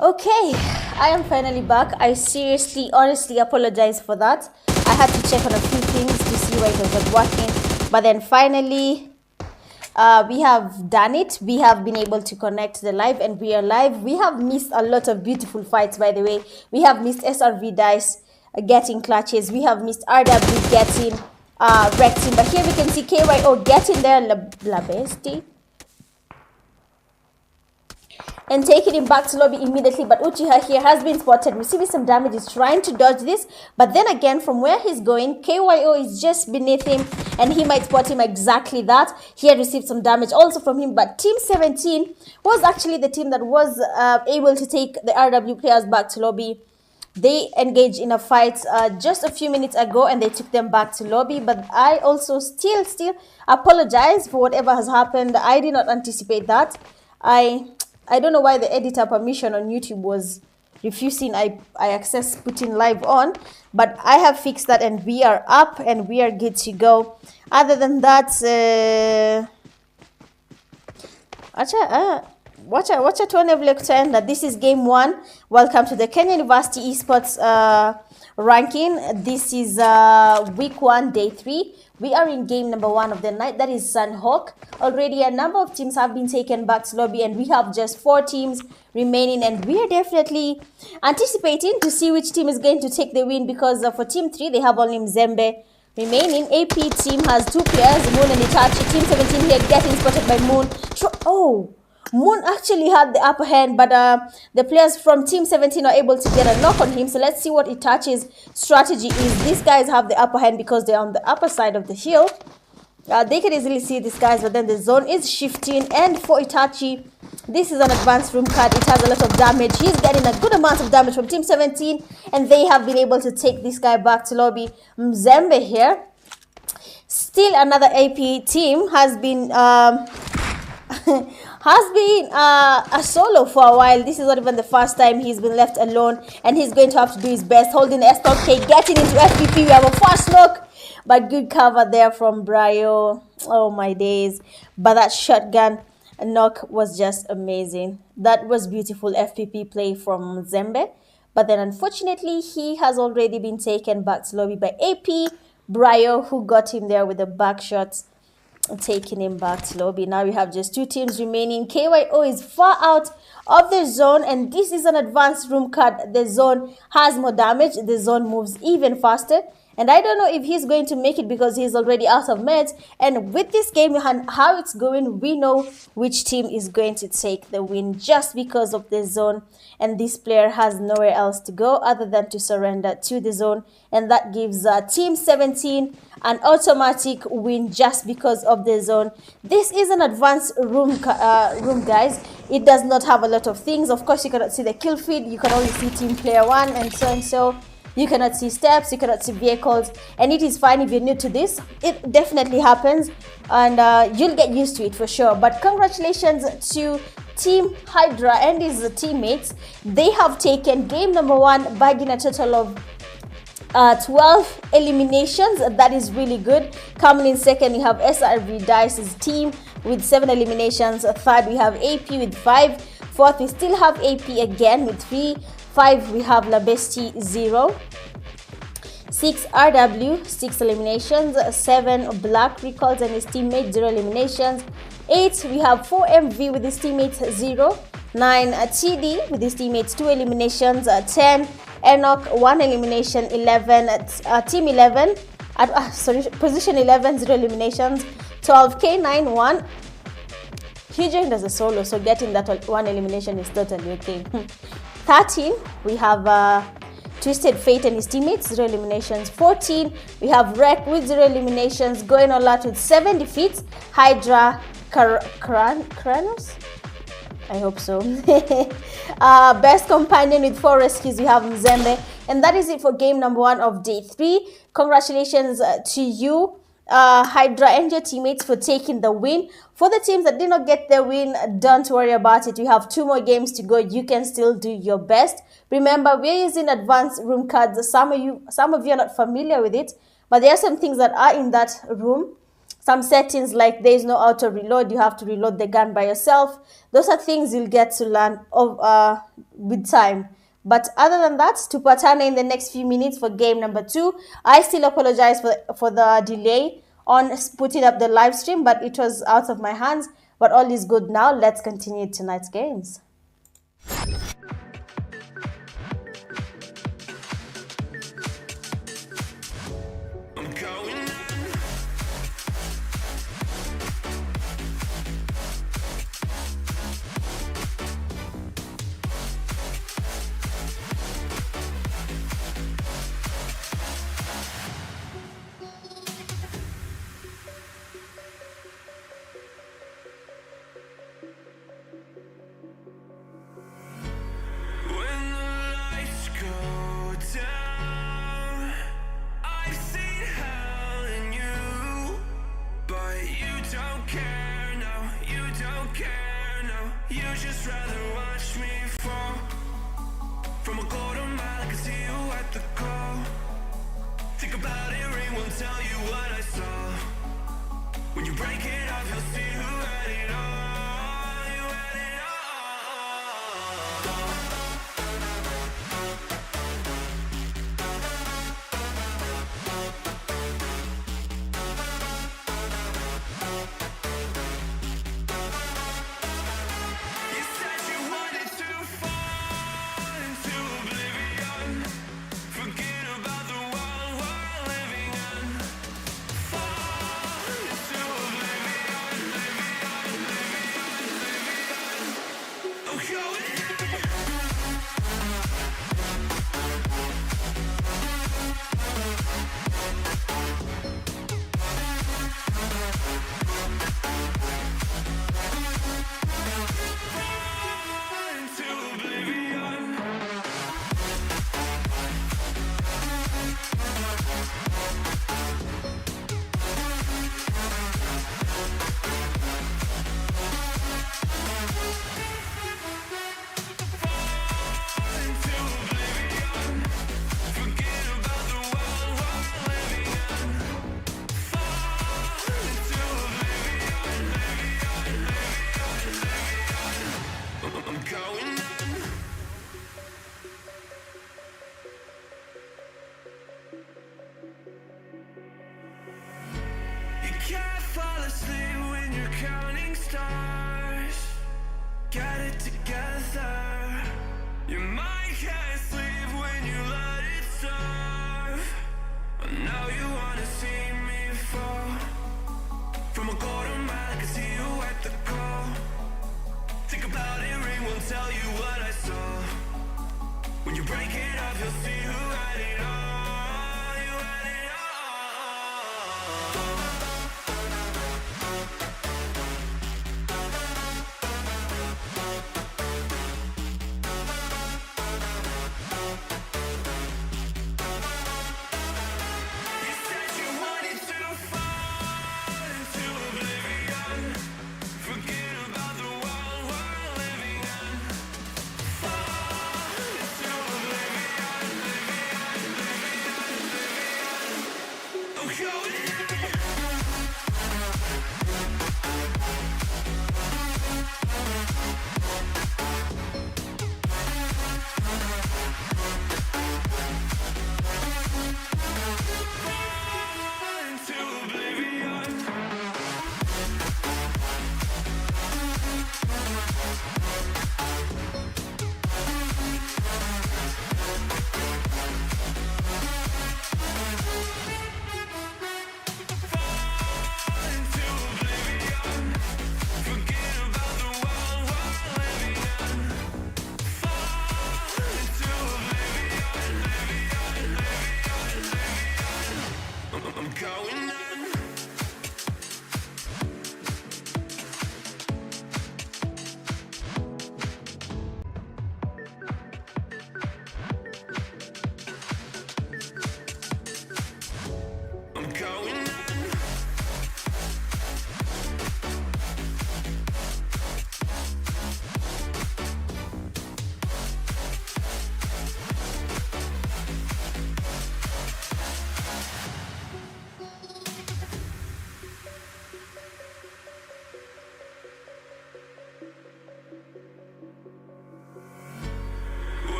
Okay, I am finally back. I seriously, honestly apologize for that. I had to check on a few things to see why it was not working. But then finally, we have done it. We have been able to connect the live and we are live. We have missed a lot of beautiful fights, by the way. We have missed SRV Dice getting clutches. We have missed RW getting wrecked. But here we can see KYO getting their La Bestie and taking him back to lobby immediately. But Uchiha here has been spotted receiving some damage. He's trying to dodge this, but then again, from where he's going, KYO is just beneath him and he might spot him exactly that. He had received some damage also from him, but Team 17 was actually the team that was able to take the RW players back to lobby. They engaged in a fight just a few minutes ago and they took them back to lobby. But I also still apologize for whatever has happened. I did not anticipate that. I don't know why the editor permission on YouTube was refusing I access putting live on, but I have fixed that and we are up and we are good to go. Other than that, wacha tuone vile kutaenda. This is game 1. Welcome to the Kenya University Esports ranking. This is week 1, day 3. We are in game number 1 of the night, that is Sunhawk. Already a number of teams have been taken back to lobby and we have just 4 teams remaining, and we are definitely anticipating to see which team is going to take the win, because for team 3 they have only Mzembe remaining. AP team has 2 players, Moon and Itachi. Team 17 here getting spotted by Moon. Moon actually had the upper hand, but the players from Team 17 are able to get a knock on him. So let's see what Itachi's strategy is. These guys have the upper hand because they're on the upper side of the hill. They can easily see these guys, but then the zone is shifting. And for Itachi, this is an advanced room card. It has a lot of damage. He's getting a good amount of damage from Team 17, and they have been able to take this guy back to lobby. Mzembe here, still another AP team, has been a solo for a while. This is not even the first time he's been left alone, and he's going to have to do his best. Holding S.K, getting into FPP. We have a fast knock, but good cover there from Brio. Oh my days. But that shotgun knock was just amazing. That was beautiful FPP play from Zembe. But then unfortunately, he has already been taken back to lobby by AP Brio, who got him there with the back shots, taking him back to lobby. Now we have just 2 teams remaining. KYO is far out of the zone, and this is an advanced room card. The zone has more damage. The zone moves even faster, and I don't know if he's going to make it because he's already out of meds. And with this game and how it's going, we know which team is going to take the win just because of the zone, and this player has nowhere else to go other than to surrender to the zone, and that gives Team 17 an automatic win just because of the zone. This is an advanced room, guys. It does not have a lot of things. Of course, you cannot see the kill feed. You can only see team player 1 and so and so. You cannot see steps. You cannot see vehicles. And it is fine if you're new to this. It definitely happens, and you'll get used to it for sure. But congratulations to Team Hydra and his teammates. They have taken game number 1, bagging a total of 12 eliminations. That is really good. Coming in second, you have SRV Dice's team with 7 eliminations. Third, we have AP with 5. Fourth, we still have AP again with 3. 5, we have La Bestie 0. 6, RW, 6 eliminations. 7, Black Recalls and his teammates, 0 eliminations. 8, we have 4 MV with his teammates, 0. 9, TD with his teammates, 2 eliminations. 10, Enoch, 1 elimination. 11, Team 11, position 11, 0 eliminations. 12, K9, 1. He joined as a solo, so getting that 1 elimination is totally okay. 13, we have Twisted Fate and his teammates, 0 eliminations. 14, we have Wreck with 0 eliminations, going all out with 7 defeats. Hydra, Kranos? I hope so. Best companion with 4 rescues, we have Mzembe. And that is it for game number 1 of day 3. Congratulations to you, Hydra and your teammates, for taking the win. For the teams that did not get the win, don't worry about it. You have 2 more games to go. You can still do your best. Remember, we're using advanced room cards. Some of you are not familiar with it, but there are some things that are in that room. some settings like there is no auto reload, you have to reload the gun by yourself. Those are things you'll get to learn with time. But other than that, tupatane in the next few minutes for game number 2. I still apologize for the delay on putting up the live stream, but it was out of my hands. But all is good now. Let's continue tonight's games.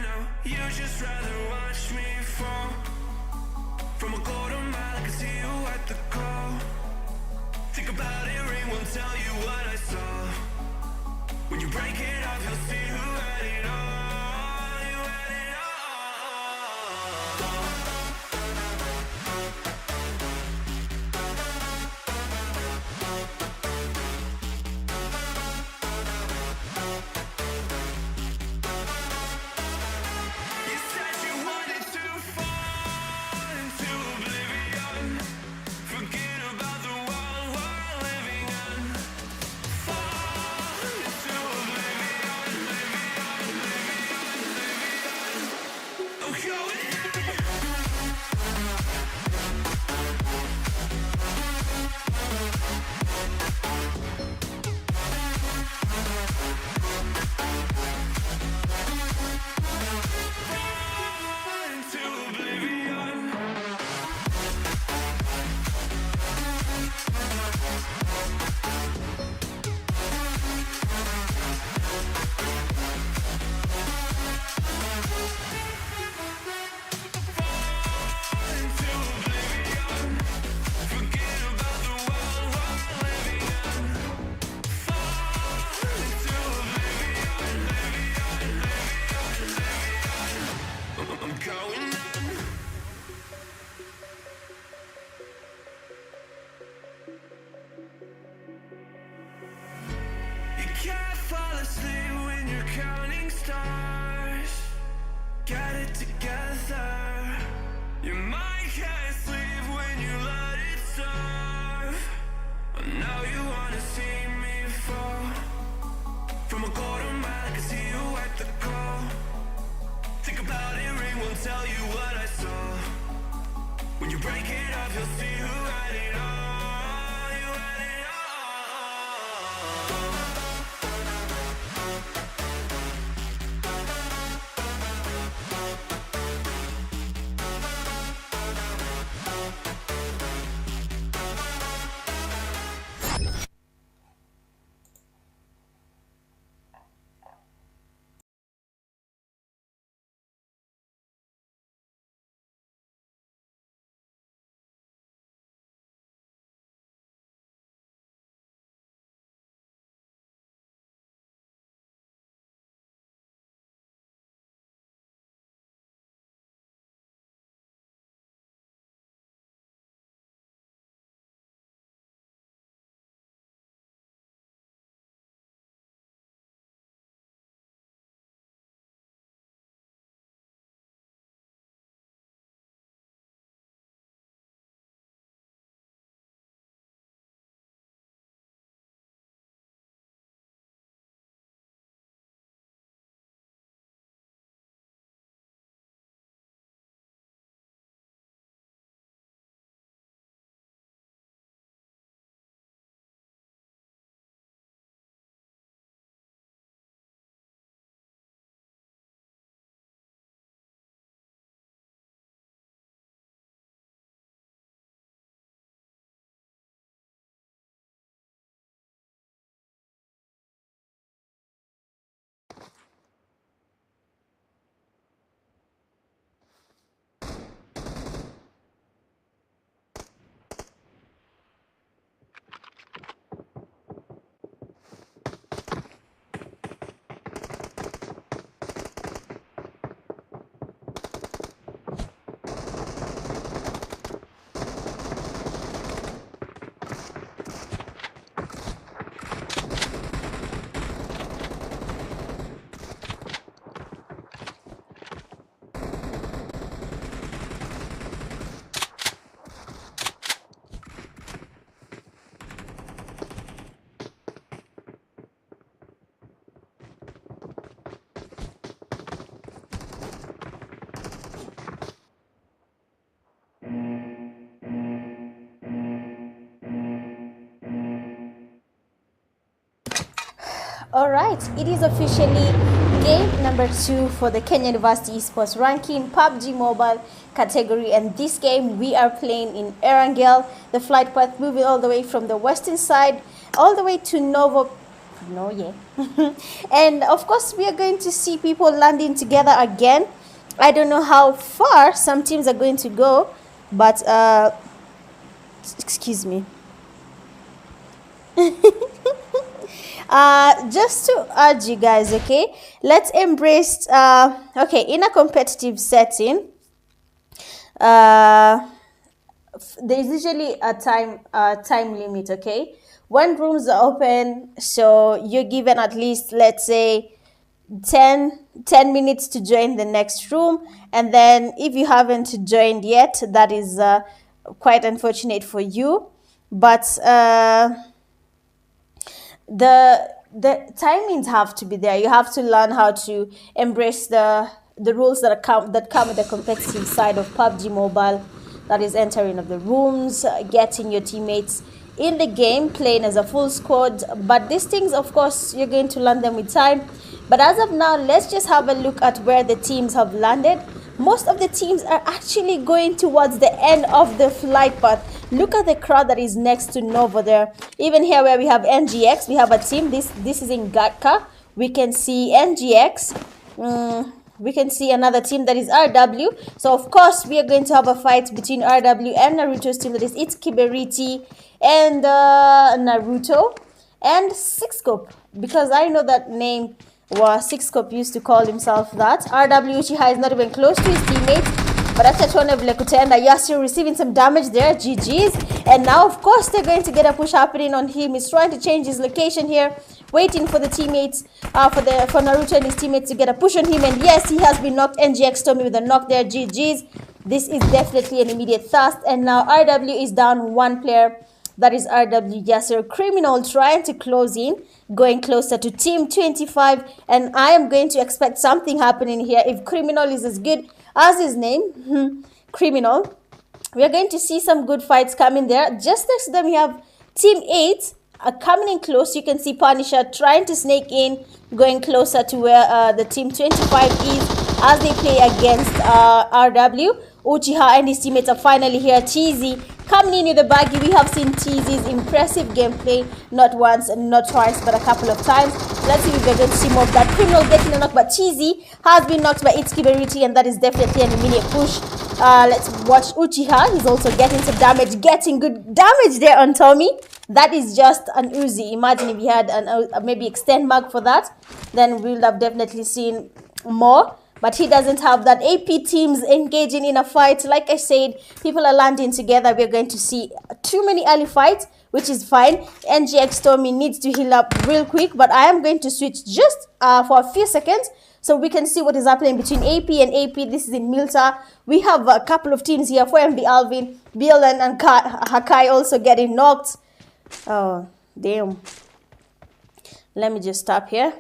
now. You just rather watch me fall. From a quarter mile, I can see you at the call. Think about it, ring won't tell you what I saw. When you break it off, you'll see who had it all. You had it all. You said you wanted to fall into oblivion. Forget about the world we're living in. Fall into oblivion, I'm going in. Into oblivion. Into oblivion. Forget about the world we're living in. Fall into oblivion, I'm going in. You can't fall asleep when you're counting stars. Get it together. Your mind can't sleep when you let it serve. Now you wanna see me fall. From a quarter mile, I can see you at the call. Think about it, ring won't tell you what I saw. When you break it off, you'll see who had it all. You had it all. Alright, it is officially game number 2 for the Kenya University Esports Ranking PUBG Mobile category, and this game we are playing in Erangel, the flight path moving all the way from the western side all the way to No, yeah. And of course, we are going to see people landing together again. I don't know how far some teams are going to go, but excuse me. Just to urge you guys, okay, let's embrace okay, in a competitive setting, there's usually a time limit, okay, when rooms are open, so you're given at least, let's say, 10 minutes to join the next room. And then if you haven't joined yet, that is quite unfortunate for you, but the timings have to be there. You have to learn how to embrace the rules that come with the competitive side of PUBG Mobile. That is entering of the rooms, getting your teammates in the game, playing as a full squad. But these things, of course, you're going to learn them with time. But as of now, let's just have a look at where the teams have landed. Most of the teams are actually going towards the end of the flight path. Look at the crowd that is next to Novo there. Even here where we have NGX, we have a team. This is in Gatka. We can see NGX. We can see another team that is RW. So of course we are going to have a fight between RW and Naruto's team, that is It's Kiberiti and Naruto and Sixscope, because I know that name was Sixscope used to call himself that. RW Uchiha is not even close to his teammates, but after tuone vile kutaenda, Yasir receiving some damage there, GG's. And now of course they're going to get a push happening on him. He's trying to change his location here, waiting for the teammates, for Naruto and his teammates to get a push on him. And yes, he has been knocked. NGX Tommy with a knock there, GG's. This is definitely an immediate thrust. And now RW is down one player. That is RW Yasser. Criminal trying to close in, going closer to Team 25. And I am going to expect something happening here. If Criminal is as good as his name, Criminal, we are going to see some good fights coming there. Just next to them, we have Team 8 coming in close. You can see Punisher trying to snake in, going closer to where the Team 25 is as they play against RW. Uchiha and his teammates are finally here. Cheesy coming in with the baggy. We have seen Cheesy's impressive gameplay, not once and not twice, but a couple of times. Let's see if we're going to see more of that. Criminal getting a knock, but Cheesy has been knocked by Itsuki Beriti, and that is definitely an immediate push. Let's watch Uchiha. He's also getting some damage, getting good damage there on Tommy. That is just an Uzi. Imagine if he had an maybe extend mag for that, then we would have definitely seen more. But he doesn't have that. AP teams engaging in a fight. Like I said, people are landing together. We're going to see too many early fights, which is fine. NGX Tommy needs to heal up real quick, but I am going to switch just for a few seconds so we can see what is happening between AP and AP. This is in Milta. We have a couple of teams here. For MB Alvin, Bilan and Hakai also getting knocked. Oh, damn. Let me just stop here.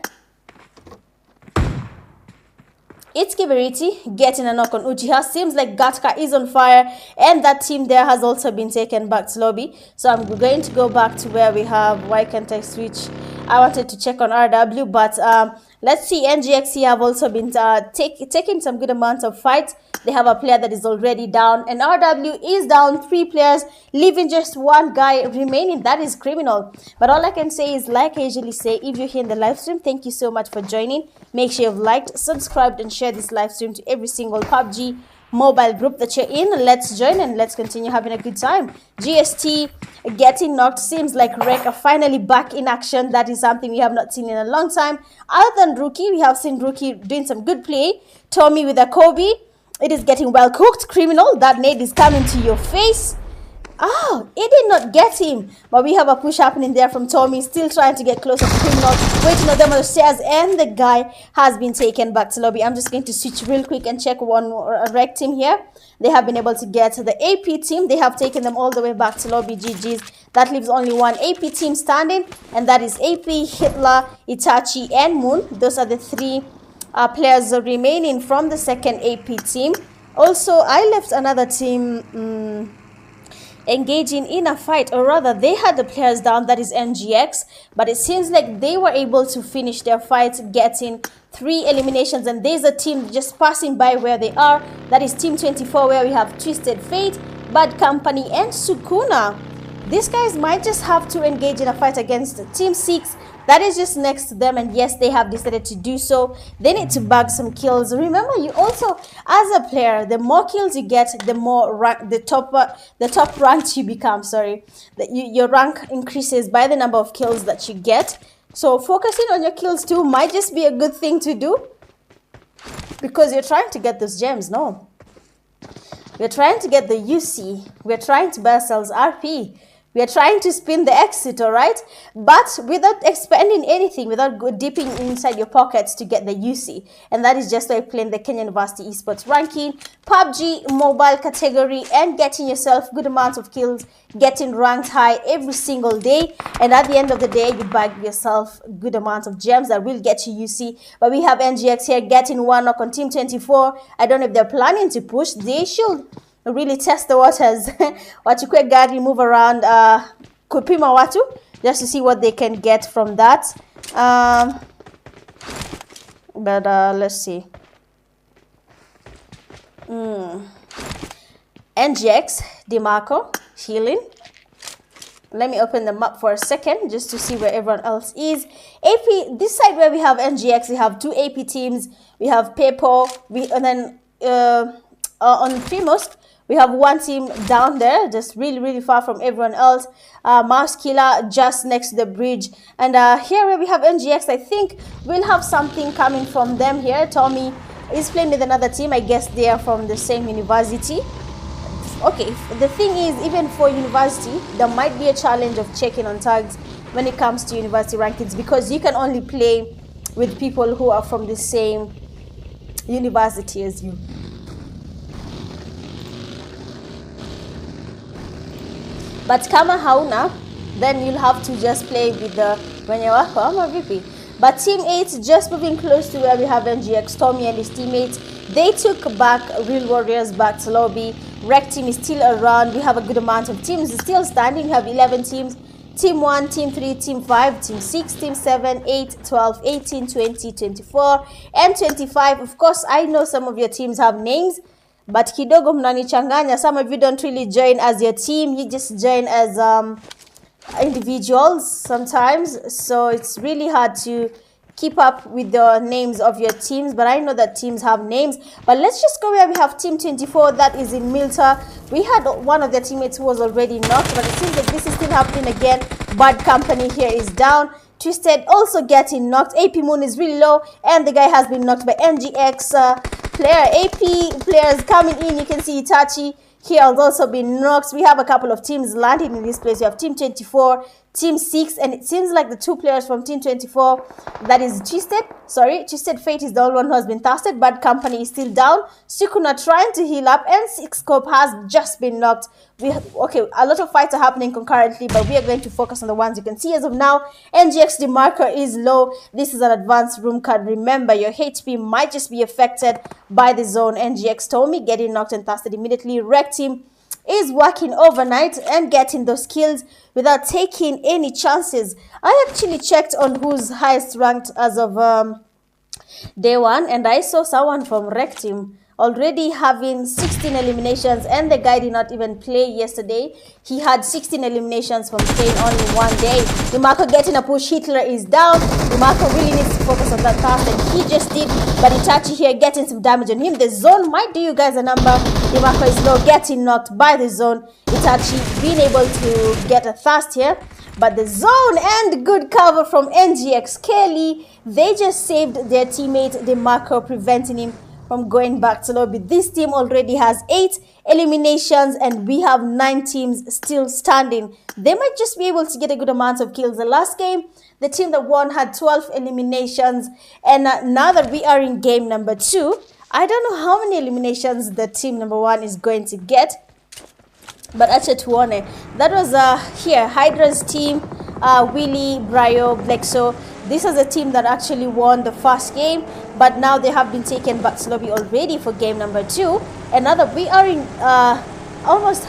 It's Kiberiti getting a knock on Uchiha. Seems like Gatka is on fire, and that team there has also been taken back to lobby. So I'm going to go back to where we have. Why can't I switch? I wanted to check on RW, but let's see. NGX have also been taking some good amounts of fights. They have a player that is already down, and RW is down 3 players, leaving just one guy remaining. That is Criminal. But all I can say is, like I usually say, if you're here in the live stream, thank you so much for joining. Make sure you've liked, subscribed, and share this live stream to every single PUBG Mobile group that you're in. Let's join and let's continue having a good time. GST getting knocked. Seems like Rek are finally back in action. That is something we have not seen in a long time. Other than Rookie, we have seen Rookie doing some good play. Tommy with a Kobe. It is getting well cooked. Criminal, that nade is coming to your face. Oh, it did not get him. But we have a push happening there from Tommy, still trying to get closer to Criminal, waiting on them on the stairs, and the guy has been taken back to lobby. I'm just going to switch real quick and check one more Rec team here. They have been able to get the AP team. They have taken them all the way back to lobby. GG's. That leaves only one AP team standing, and that is AP, Hitler, Itachi, and Moon. Those are the 3 players remaining from the second AP team. Also, I left another team engaging in a fight, or rather they had the players down, that is NGX, but it seems like they were able to finish their fight, getting 3 eliminations. And there's a team just passing by where they are. That is Team 24, where we have Twisted Fate, Bad Company, and Sukuna. These guys might just have to engage in a fight against Team 6, That is just next to them, and yes, they have decided to do so. They need to bag some kills. Remember, you also, as a player, the more kills you get, the more the top ranked you become. Sorry, your rank increases by the number of kills that you get. So focusing on your kills too might just be a good thing to do, because you're trying to get those gems. No, we're trying to get the UC. We're trying to buy ourselves RP. We are trying to spin the exit, all right? But without expending anything, without dipping inside your pockets to get the UC. And that is just by playing the Kenya University Esports Ranking, PUBG Mobile category, and getting yourself good amounts of kills, getting ranked high every single day. And at the end of the day, you bag yourself good amounts of gems that will get you UC. But we have NGX here getting one knock on Team 24. I don't know if they're planning to push. They should really test the waters. Wachukue gari, move around, kupima watu, just to see what they can get from that. But let's see. NGX, DeMarco, healing. Let me open the map for a second just to see where everyone else is. AP, this side where we have NGX, we have 2 AP teams. We have PayPal, and then on Famous, we have 1 team down there, just really far from everyone else. Mouse Killer just next to the bridge. And here where we have NGX, I think we'll have something coming from them here. Tommy is playing with another team. I guess they are from the same university. Okay, the thing is, even for university, there might be a challenge of checking on tags when it comes to university rankings, because you can only play with people who are from the same university as you. But kama hauna, then you'll have to just play with the wenye wako ama vipi. But Team 8 just moving close to where we have NGX, Tommy and his teammates. They took back Real Warriors back to lobby. Rec team is still around. We have a good amount of teams still standing. We have 11 teams. Team 1, Team 3, Team 5, Team 6, Team 7, 8, 12, 18, 20, 24, and 25. Of course, I know some of your teams have names, but kidogo mnanichanganya. Some of you don't really join as your team. You just join as individuals sometimes. So it's really hard to keep up with the names of your teams, but I know that teams have names. But let's just go where we have Team 24, that is in Milta. We had one of their teammates who was already knocked, but it seems that this is still happening again. Bad Company here is down. Twisted also getting knocked. AP Moon is really low, and the guy has been knocked by NGX player. AP players coming in. You can see Itachi here has also been knocked. We have a couple of teams landing in this place. We have Team 24, Team 6, and it seems like the 2 players from Team 24, that is Twisted. Sorry, Twisted Fate is the only one who has been tasted. Bad Company is still down. Sukuna trying to heal up, and Scope has just been knocked. Okay, a lot of fights are happening concurrently, but we are going to focus on the ones you can see as of now. NGX demarker is low. This is an advanced room card. Remember, your HP might just be affected by the zone. NGX Tommy getting knocked and tasted immediately. Rec team is working overnight and getting those kills without taking any chances. I actually checked on who's highest ranked as of day 1, and I saw someone from Rec team already having 16 eliminations, and the guy did not even play yesterday. He had 16 eliminations from playing only 1 day. DeMarco getting a push. Hitler is down. DeMarco really needs to focus on that task, and he just did. But Itachi here getting some damage on him. The zone might do you guys a number. DeMarco is low, getting knocked by the zone. Itachi being able to get a thirst here. But the zone and good cover from NGX Kelly, they just saved their teammate DeMarco, preventing him from going back to lobby. This team already has 8 eliminations, and we have 9 teams still standing. They might just be able to get a good amount of kills. The last game, the team that won had 12 eliminations, and now that we are in game number 2, I don't know how many eliminations the team number 1 is going to get. But acha tuone. That was here Hydra's team, Willie, Brio, Blexo. This is a team that actually won the first game, but now they have been taken back to lobby already for game number 2. And now that we are in almost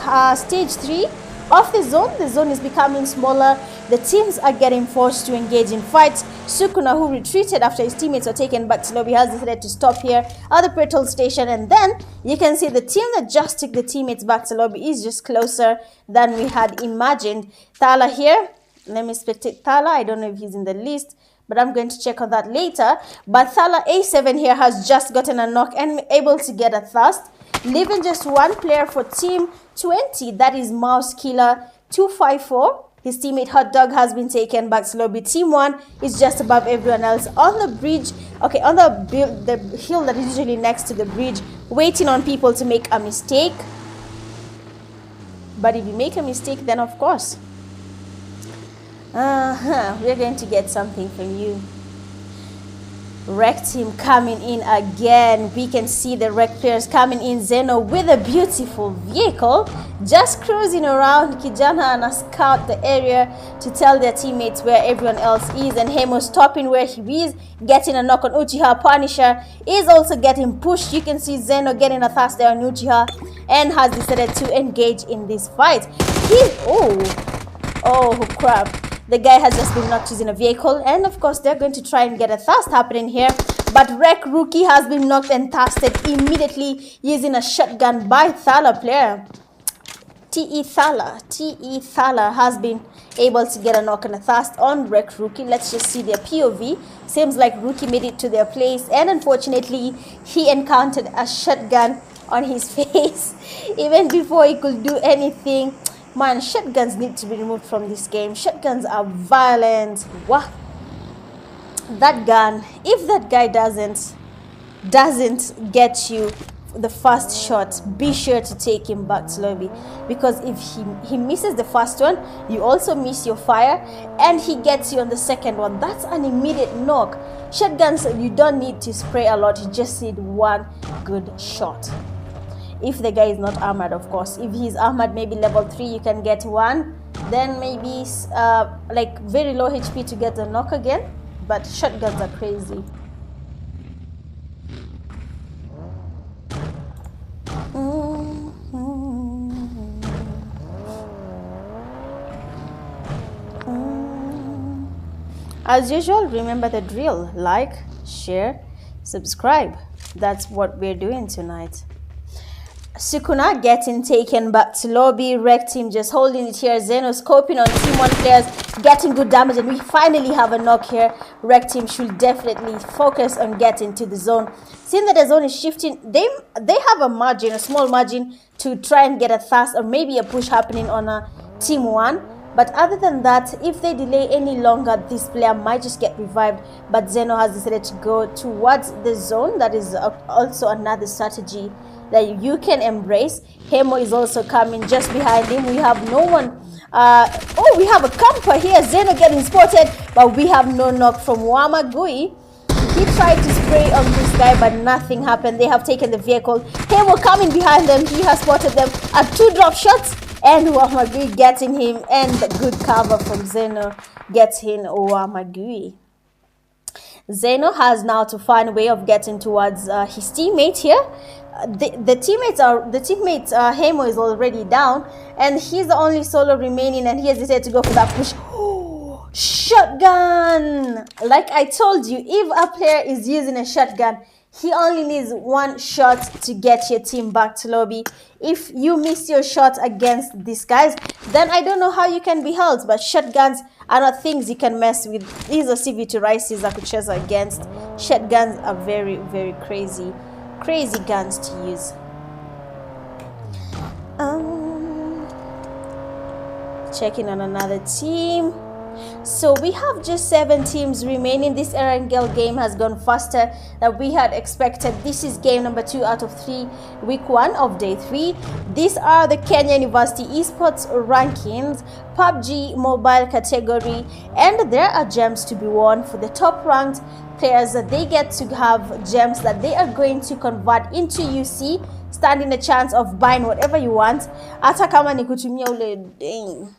stage 3 of the zone is becoming smaller. The teams are getting forced to engage in fights. Sukuna, who retreated after his teammates were taken back to lobby, has decided to stop here at the petrol station. And then you can see the team that just took the teammates back to lobby is just closer than we had imagined. Thala here Let me spectate Thala. I don't know if he's in the list, but I'm going to check on that later. But Thala A7 here has just gotten a knock and able to get a thirst, leaving just one player for team 20. That is Mouse Killer 254. His teammate Hot Dog has been taken back to lobby. Team 1 is just above everyone else on the bridge. Okay, on the hill that is usually next to the bridge, waiting on people to make a mistake. But if you make a mistake, then of course, we're going to get something from you. Rec team coming in again. We can see the rec players coming in. Zeno with a beautiful vehicle, just cruising around. Kijana and scout the area to tell their teammates where everyone else is, and Hemo stopping where he is, getting a knock on Uchiha. Punisher is also getting pushed. You can see Zeno getting a thrust there on Uchiha and has decided to engage in this fight. Oh crap. The guy has just been knocked using a vehicle, and of course they're going to try and get a thrust happening here. But Rec Rookie has been knocked and thirsted immediately using a shotgun by Thala player. TE Thala has been able to get a knock and a thirst on Rec Rookie. Let's just see their POV. Seems like Rookie made it to their place, and unfortunately he encountered a shotgun on his face even before he could do anything. Man, shotguns need to be removed from this game. Shotguns are violent. What? That gun, if that guy doesn't get you the first shot, be sure to take him back to lobby, because if he misses the first one, you also miss your fire, and he gets you on the second one. That's an immediate knock. Shotguns, you don't need to spray a lot, you just need one good shot. If the guy is not armored, of course. If he's armored, maybe level 3, you can get one. Then maybe like very low HP to get the knock again. But shotguns are crazy. As usual, remember the drill. Like, share, subscribe. That's what we're doing tonight. Sukuna getting taken back to lobby. Rec team just holding it here. Zeno scoping on team 1 players, getting good damage, and we finally have a knock here. Rec team should definitely focus on getting to the zone. Seeing that the zone is shifting, they have a margin, a small margin, to try and get a thrust or maybe a push happening on a team 1. But other than that, if they delay any longer, this player might just get revived. But Zeno has decided to go towards the zone. That is also another strategy that you can embrace. Hemo is also coming just behind him. We have no one. We have a camper here. Zeno getting spotted, but we have no knock from Wamagui. He tried to spray on this guy, but nothing happened. They have taken the vehicle. Hemo coming behind them. He has spotted them at 2 drop shots, and Wamagui getting him, and the good cover from Zeno gets in Wamagui. Zeno has now to find a way of getting towards his teammate here. The teammate Hemo is already down, and he's the only solo remaining, and he has decided to go for that push. Shotgun! Like I told you, if a player is using a shotgun, he only needs one shot to get your team back to lobby. If you miss your shot against these guys, then I don't know how you can be held. But shotguns are not things you can mess with. These are CV2 Rices I could chase against. Shotguns are very, very crazy guns to use. Checking on another team. So we have just 7 teams remaining. This Erangel game has gone faster than we had expected. This is game number 2 out of 3, week 1 of day 3. These are the Kenya University Esports Rankings, PUBG Mobile category, and there are gems to be won for the top ranked players. That they get to have gems that they are going to convert into UC, standing a chance of buying whatever you want. Hata kama ni kutumia ule ding.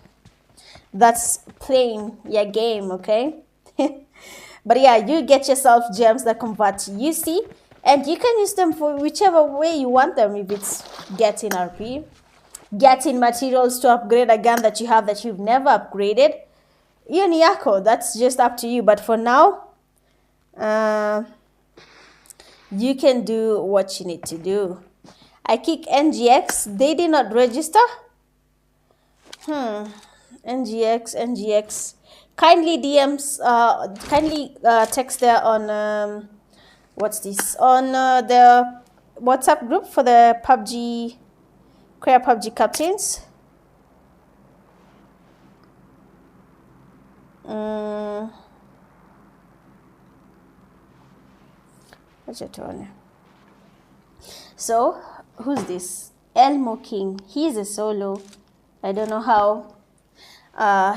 That's playing your game, okay? But yeah, you get yourself gems that convert to UC, and you can use them for whichever way you want them. If it's getting RP, getting materials to upgrade a gun that you have that you've never upgraded, Yako, that's just up to you. But for now, you can do what you need to do. I kick NGX. They did not register. NGX. Kindly DMs, kindly text there on, what's this? On the WhatsApp group for the PUBG, Kuer Pubg captains. What's your turn? So, who's this? Elmo King. He's a solo. I don't know how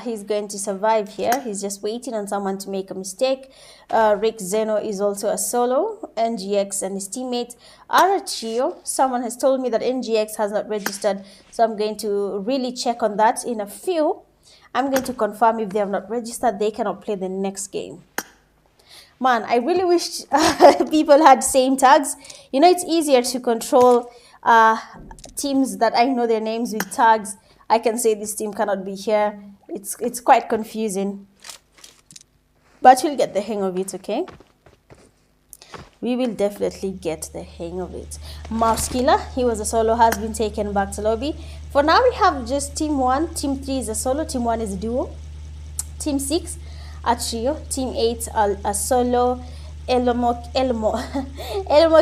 he's going to survive here. He's just waiting on someone to make a mistake. Rick Zeno is also a solo. NGX and his teammate are a trio. Someone has told me that NGX has not registered, so I'm going to really check on that in a few. I'm going to confirm if they have not registered, they cannot play the next game. Man, I really wish people had same tags. You know, it's easier to control teams that I know their names with tags. I can say this team cannot be here. It's quite confusing. But we'll get the hang of it, okay? We will definitely get the hang of it. Mouse Killer, he was a solo, has been taken back to lobby. For now, we have just Team 1. Team 3 is a solo. Team 1 is a duo. Team 6, a trio. Team 8, a solo. Elmo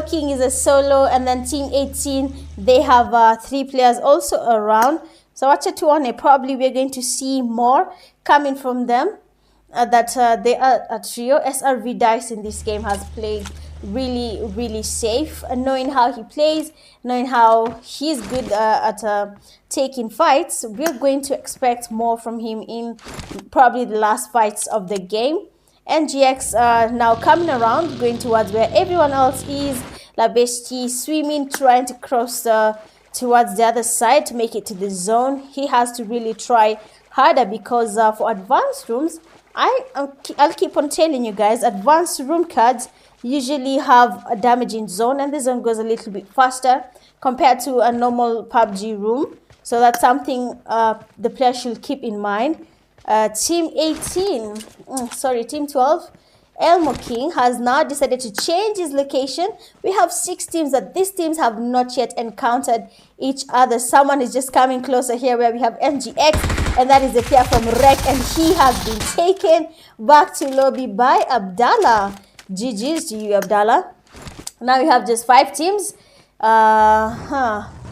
King is a solo. And then Team 18, they have 3 players also around. So watch it on. Probably we're going to see more coming from them. They are a trio. SRV Dice in this game has played really safe, knowing how he plays, knowing how he's good at taking fights. We're going to expect more from him in probably the last fights of the game. NGX now coming around, going towards where everyone else is. Labesti swimming, trying to cross towards the other side to make it to the zone. He has to really try harder because for advanced rooms, I'll keep on telling you guys, advanced room cards usually have a damaging zone, and the zone goes a little bit faster compared to a normal PUBG room. So that's something the player should keep in mind. Team 12, Elmo King has now decided to change his location. We have 6 teams that these teams have not yet encountered each other. Someone is just coming closer here where we have NGX, and that is the player from Rec, and he has been taken back to lobby by Abdallah. GG's to you, Abdallah. Now we have just 5 teams.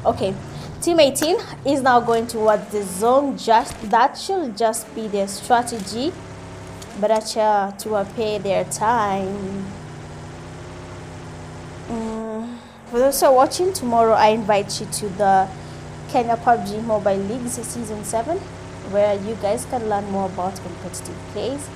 Okay. Team 18 is now going towards the zone. That should just be their strategy. Bracha to pay their time. For those who are watching, tomorrow I invite you to the Kenya PUBG Mobile Leagues Season 7, where you guys can learn more about competitive plays.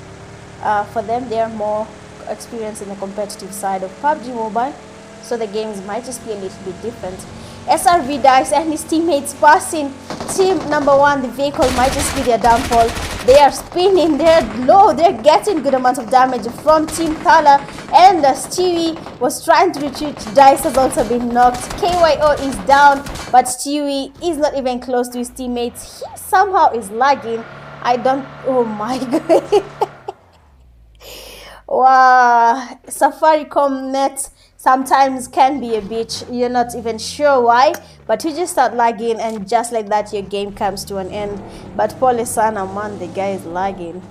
For them, they are more experienced in the competitive side of PUBG Mobile, so the games might just be a little bit different. SRV Dice and his teammates passing team number 1. The vehicle might just be their downfall. They are spinning, they're low, they're getting good amount of damage from Team Kala, and Stewie was trying to retreat. Dice has also been knocked. KYO is down, but Stewie is not even close to his teammates. He somehow is lagging. Oh my god. Wow, Safaricom net sometimes can be a bitch. You're not even sure why, but you just start lagging, and just like that your game comes to an end. But Polisana, man, the guy is lagging.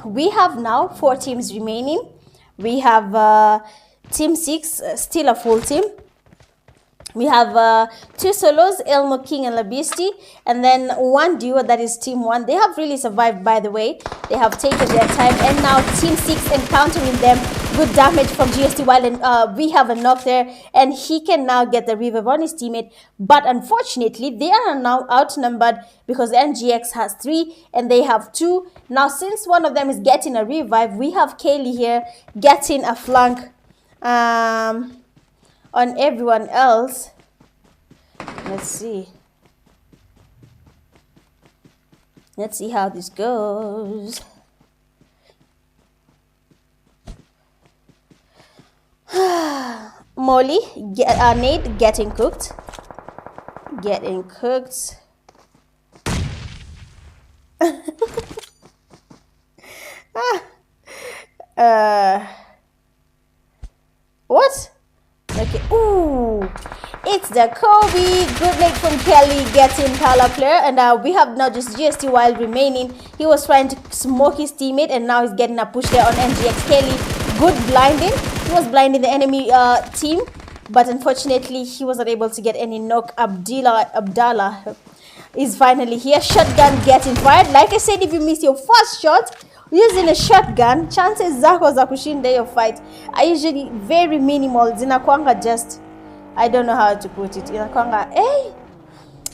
We have now 4 teams remaining. We have Team 6, still a full team. We have 2 solos, Elmo King and Labisti, and then 1 duo, that is Team 1. They have really survived, by the way. They have taken their time, and now Team 6 encountering them. Good damage from GST Wild, and we have a knock there, and he can now get the revive on his teammate. But unfortunately, they are now outnumbered because NGX has 3 and they have 2. Now, since one of them is getting a revive, we have Kaylee here getting a flank on everyone else. Let's see. Let's see how this goes. Molly, Nate getting cooked. Getting cooked. What? Okay. Ooh. It's the Kobe. Good leg from Kelly getting Kala player. And we have now just GST while remaining. He was trying to smoke his teammate. And now he's getting a push there on NGX Kelly. Good blinding. He was blinding the enemy team. But unfortunately, he wasn't able to get any knock. Abdallah is finally here. Shotgun getting fired. Like I said, if you miss your first shot using a shotgun, chances zako za kushinda your fight are usually very minimal. Zinakwanga just, I don't know how to put it. Zinakwanga,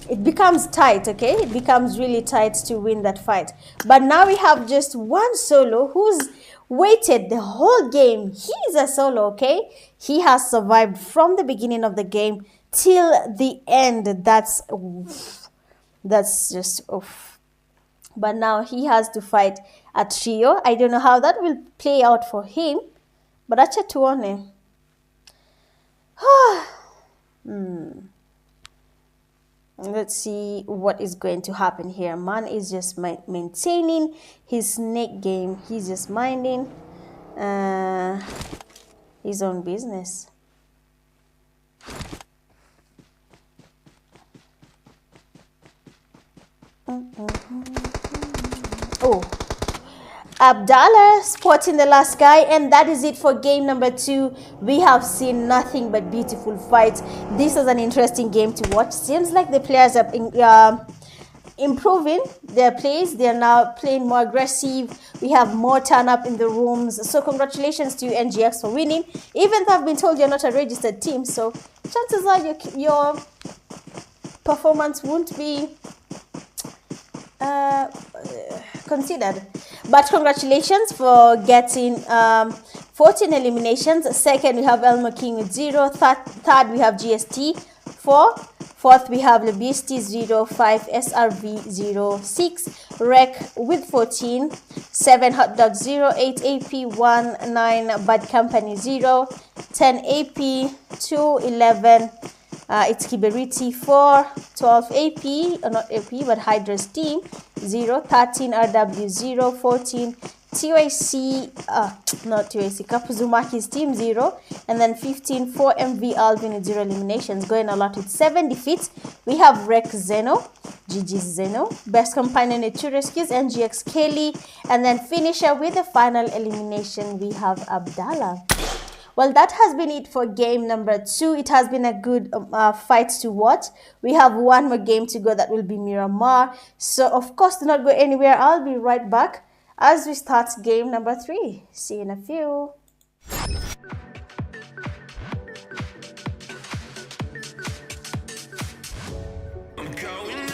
it becomes tight, okay? It becomes really tight to win that fight. But now we have just one solo who's waited the whole game. He's a solo, okay? He has survived from the beginning of the game till the end. That's just oof. But now he has to fight a trio. I don't know how that will play out for him, but acha tuone. Let's see what is going to happen here. Man is just maintaining his snake game. He's just minding his own business. Oh, Abdallah spotting the last guy, and that is it for game number 2. We have seen nothing but beautiful fights. This is an interesting game to watch. Seems like the players are improving their plays. They are now playing more aggressive. We have more turn up in the rooms. So congratulations to you, NGX, for winning. Even though I've been told you're not a registered team, so chances are your performance won't be considered. But congratulations for getting 14 eliminations. Second, we have Elmo King with 0. Third, we have GST 4. Fourth, we have Lebisti 0, 5, SRV 0, 6, Rec with 14, 7, Hot Dog 0, 8, AP 1, 9, Bad Company 0, 10, AP 2, 11, it's Kiberiti 4, 12 AP, not AP, but Hydra's team 0, 13 RW 0, 14 TYC, not TYC, Kapuzumaki's team 0, and then 15 4 MV Alvin with 0 eliminations. Going a lot with 7 defeats. We have Rec Zeno, GG Zeno, Best Companion with 2 rescues, NGX Kelly, and then finisher with the final elimination, we have Abdallah. Well, that has been it for game number 2. It has been a good fight to watch. We have one more game to go. That will be Miramar. So, of course, do not go anywhere. I'll be right back as we start game number 3. See you in a few. I'm going in.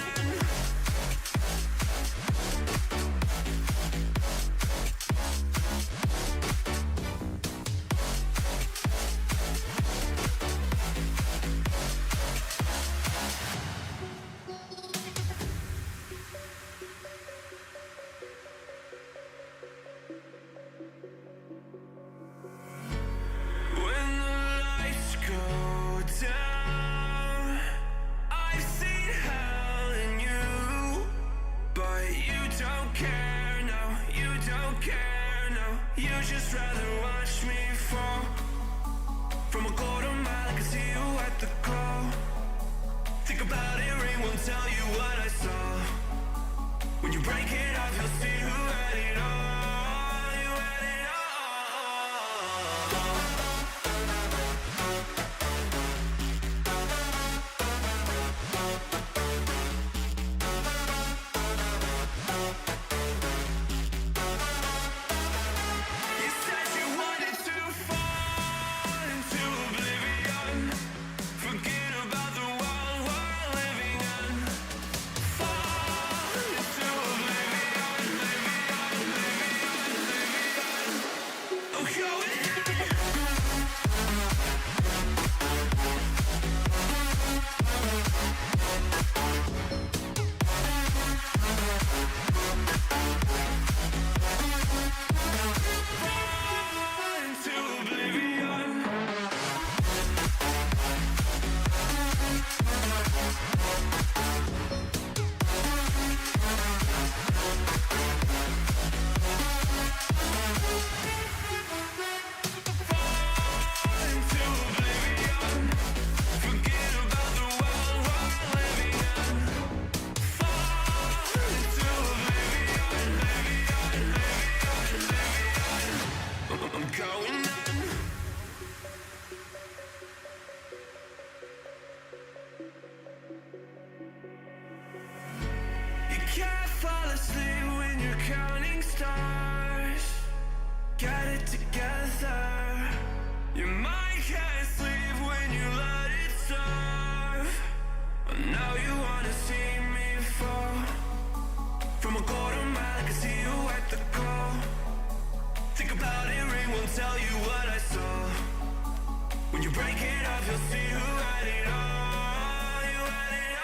going on. You can't fall asleep when you're counting stars. Get it together. Your mind can't sleep when you let it serve. Now you wanna see me fall. From a quarter mile, I can see you at the call. Think about it, ring won't tell you what I saw. When you break it off, you'll see who had it all. You had it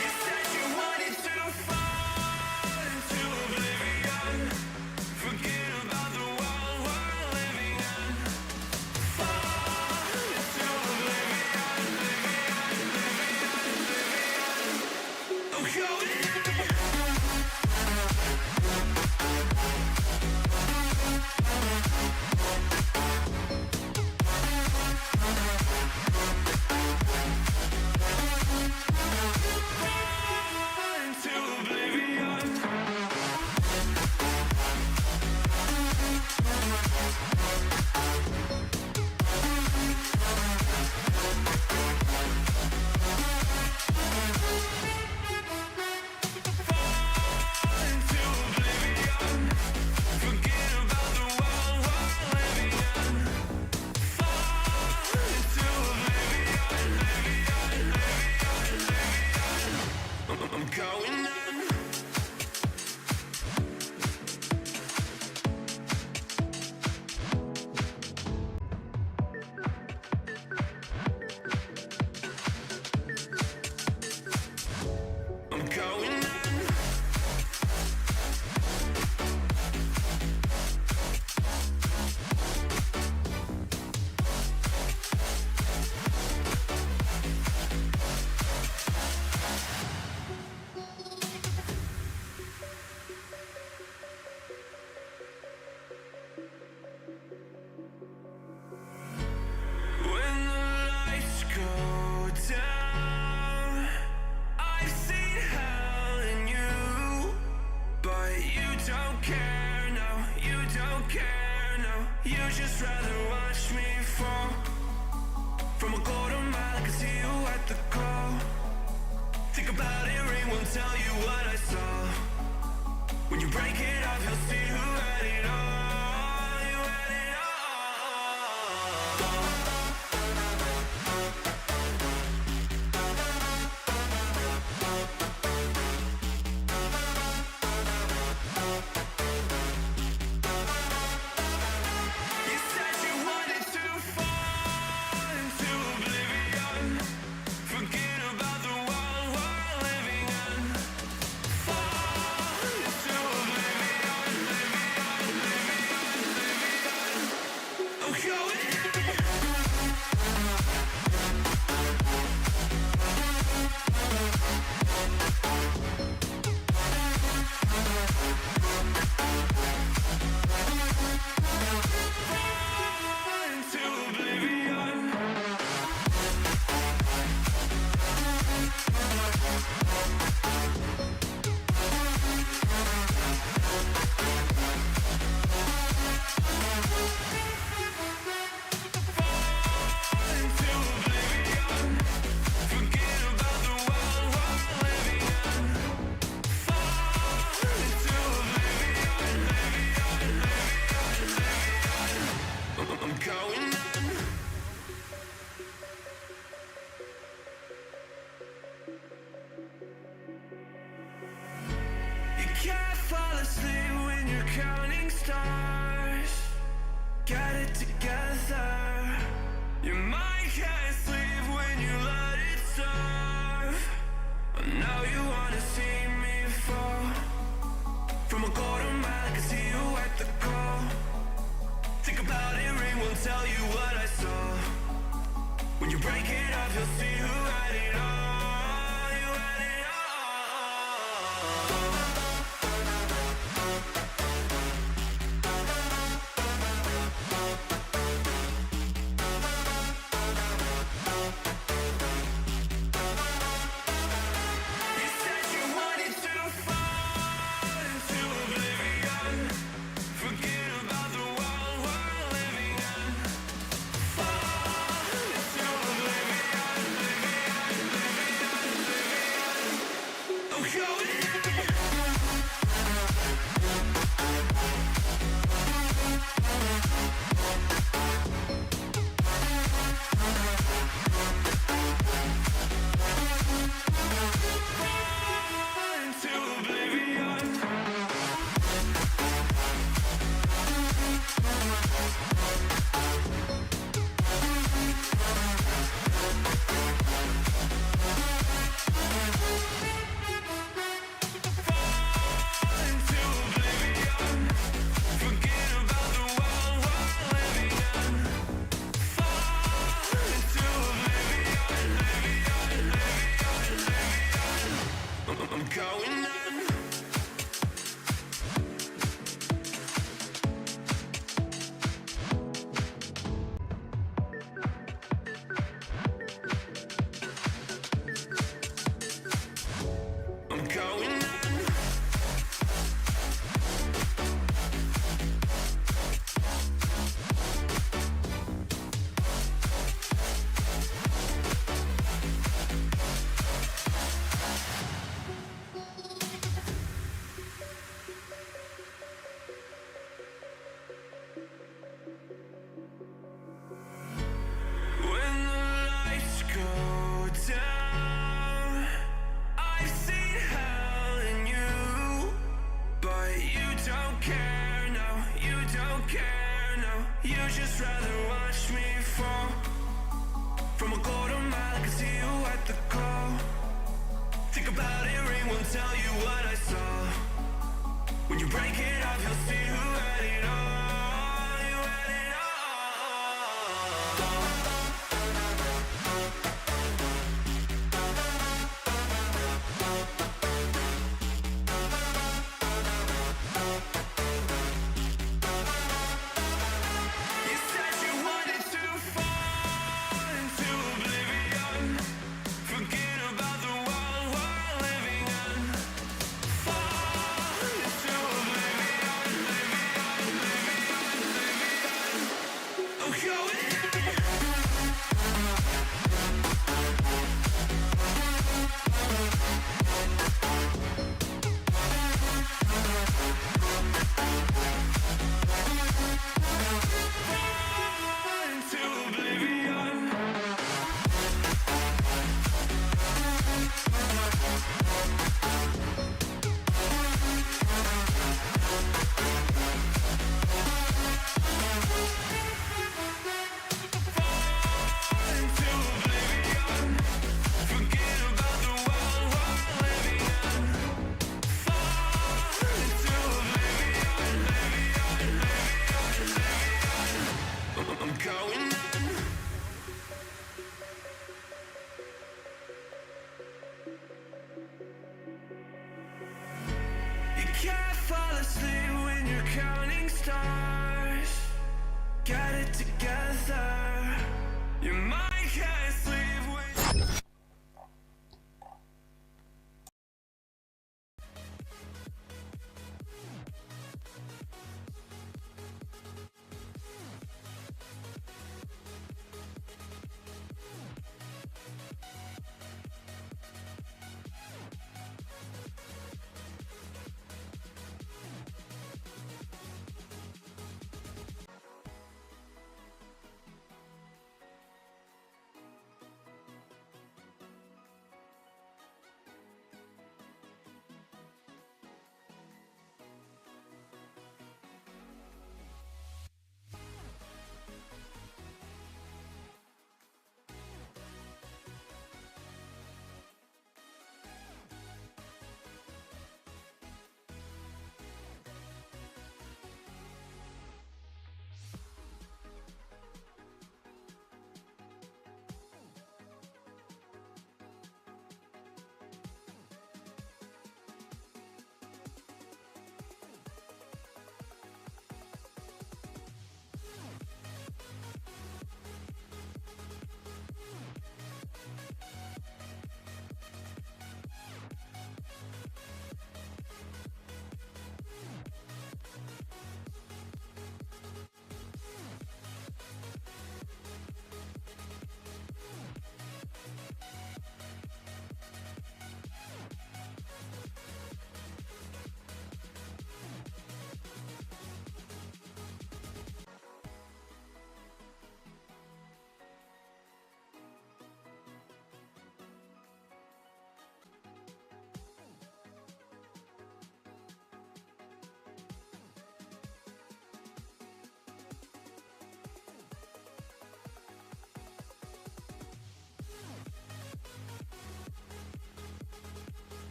You said you wanted to fall into oblivion. Forget about the world we're living in. Fall into oblivion, I'm going in. Fall into oblivion. Fall into oblivion. Forget about the world we're living in. Fall into oblivion, I'm going in. I'm going in. When the lights go down, I've seen hell in you, but you don't care, no, you don't care, no. You just rather watch me fall. From a quarter mile, I can see you at the call. Think about it, ring won't tell you what I saw. When you break it off, you'll see who had it all. You had it all. You said you wanted to fall into oblivion. Forget about the world we're living in. Fall into oblivion, I'm going in. Fall into oblivion. Fall into oblivion. Forget about the world we're living in. Fall into oblivion, I'm going in. You can't fall asleep when you're counting stars. Get it together. Your mind can't sleep when you let it serve. Now you wanna see me fall. From a quarter mile, I can see you at the call. Think about it, ring won't tell you what I saw. When you break it off, you'll see who had it all. You had it all.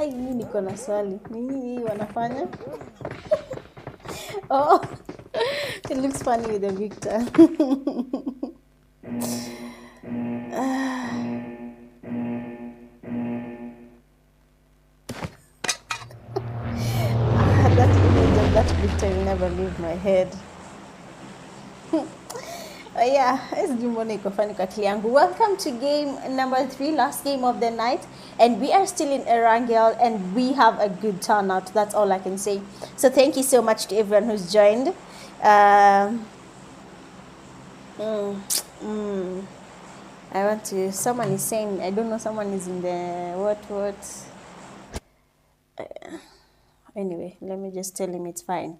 Ai, mimi niko na swali. Nini wanafanya? Oh, it looks funny with the Victor. That image of that Victor will never leave my head. Yeah, it's Jumbo iko funny kwa akili yangu. Welcome to game number 3, last game of the night, and we are still in Erangel, and we have a good turnout. That's all I can say. So thank you so much to everyone who's joined. I want to. Someone is saying, I don't know. Someone is in the what? Anyway, let me just tell him it's fine.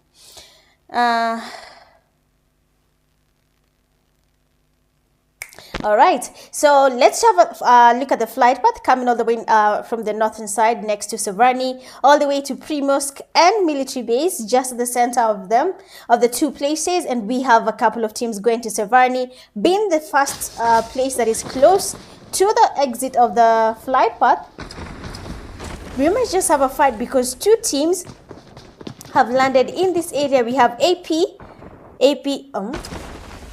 All right, so let's have a look at the flight path coming all the way from the northern side next to Severny, all the way to Primorsk and military base, just at the center of them, of the two places. And we have a couple of teams going to Severny, being the first place that is close to the exit of the flight path. We might just have a fight because two teams have landed in this area. We have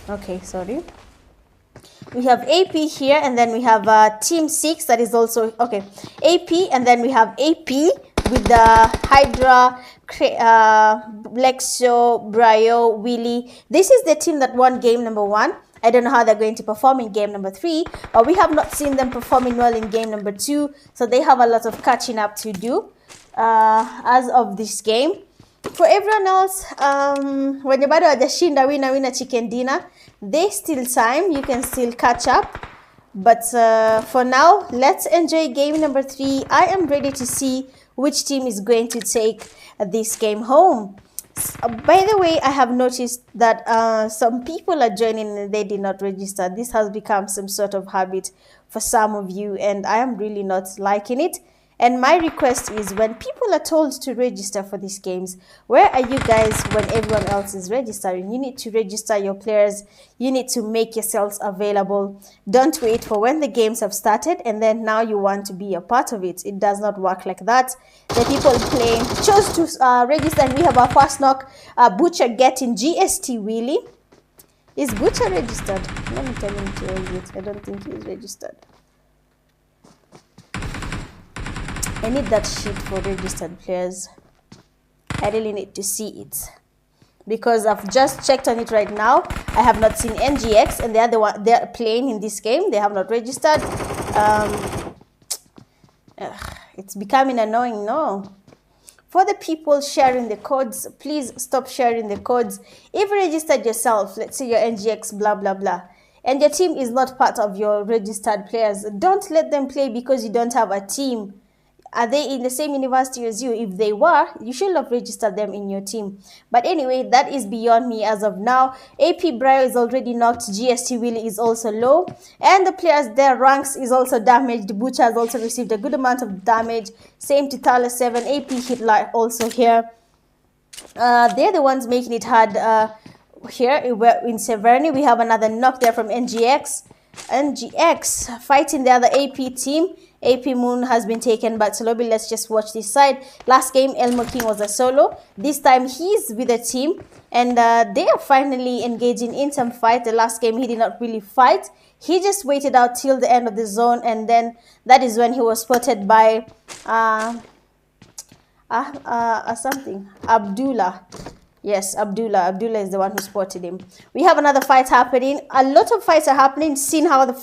okay, sorry. We have AP here, and then we have Team 6 that is also, okay, AP, and then we have AP with the Hydra, Lexo, Brio, Willy. This is the team that won game number 1. I don't know how they're going to perform in game number 3, but we have not seen them performing well in game number 2, so they have a lot of catching up to do as of this game. For everyone else, when you bado hajashinda winner chicken dinner, there's still time. You can still catch up. But for now, let's enjoy game number 3. I am ready to see which team is going to take this game home. By the way, I have noticed that some people are joining and they did not register. This has become some sort of habit for some of you, and I am really not liking it. And my request is, when people are told to register for these games, where are you guys when everyone else is registering? You need to register your players. You need to make yourselves available. Don't wait for when the games have started and then now you want to be a part of it. It does not work like that. The people playing chose to register, and we have our first knock. Butcher getting GST Willy. Is Butcher registered? Let me tell him to exit. I don't think he is registered. I need that sheet for registered players. I really need to see it, because I've just checked on it right now. I have not seen NGX, and they're playing in this game. They have not registered. It's becoming annoying. No. For the people sharing the codes, please stop sharing the codes. If you registered yourself, let's say your NGX blah blah blah, and your team is not part of your registered players, don't let them play because you don't have a team. Are they in the same university as you? If they were, you should have registered them in your team. But anyway, that is beyond me as of now. AP Brio is already knocked. GST Willy is also low. And the players, their ranks is also damaged. Butcher has also received a good amount of damage. Same to Thaler 7. AP Hitler also here. They're the ones making it hard here in Severny. We have another knock there from NGX. NGX fighting the other AP team. AP Moon has been taken back to lobby. Let's just watch this side. Last game, Elmo King was a solo. This time, he's with a team. And they are finally engaging in some fight. The last game, he did not really fight. He just waited out till the end of the zone. And then that is when he was spotted by something. Abdullah. Yes, Abdullah. Abdullah is the one who spotted him. We have another fight happening. A lot of fights are happening. Seeing how the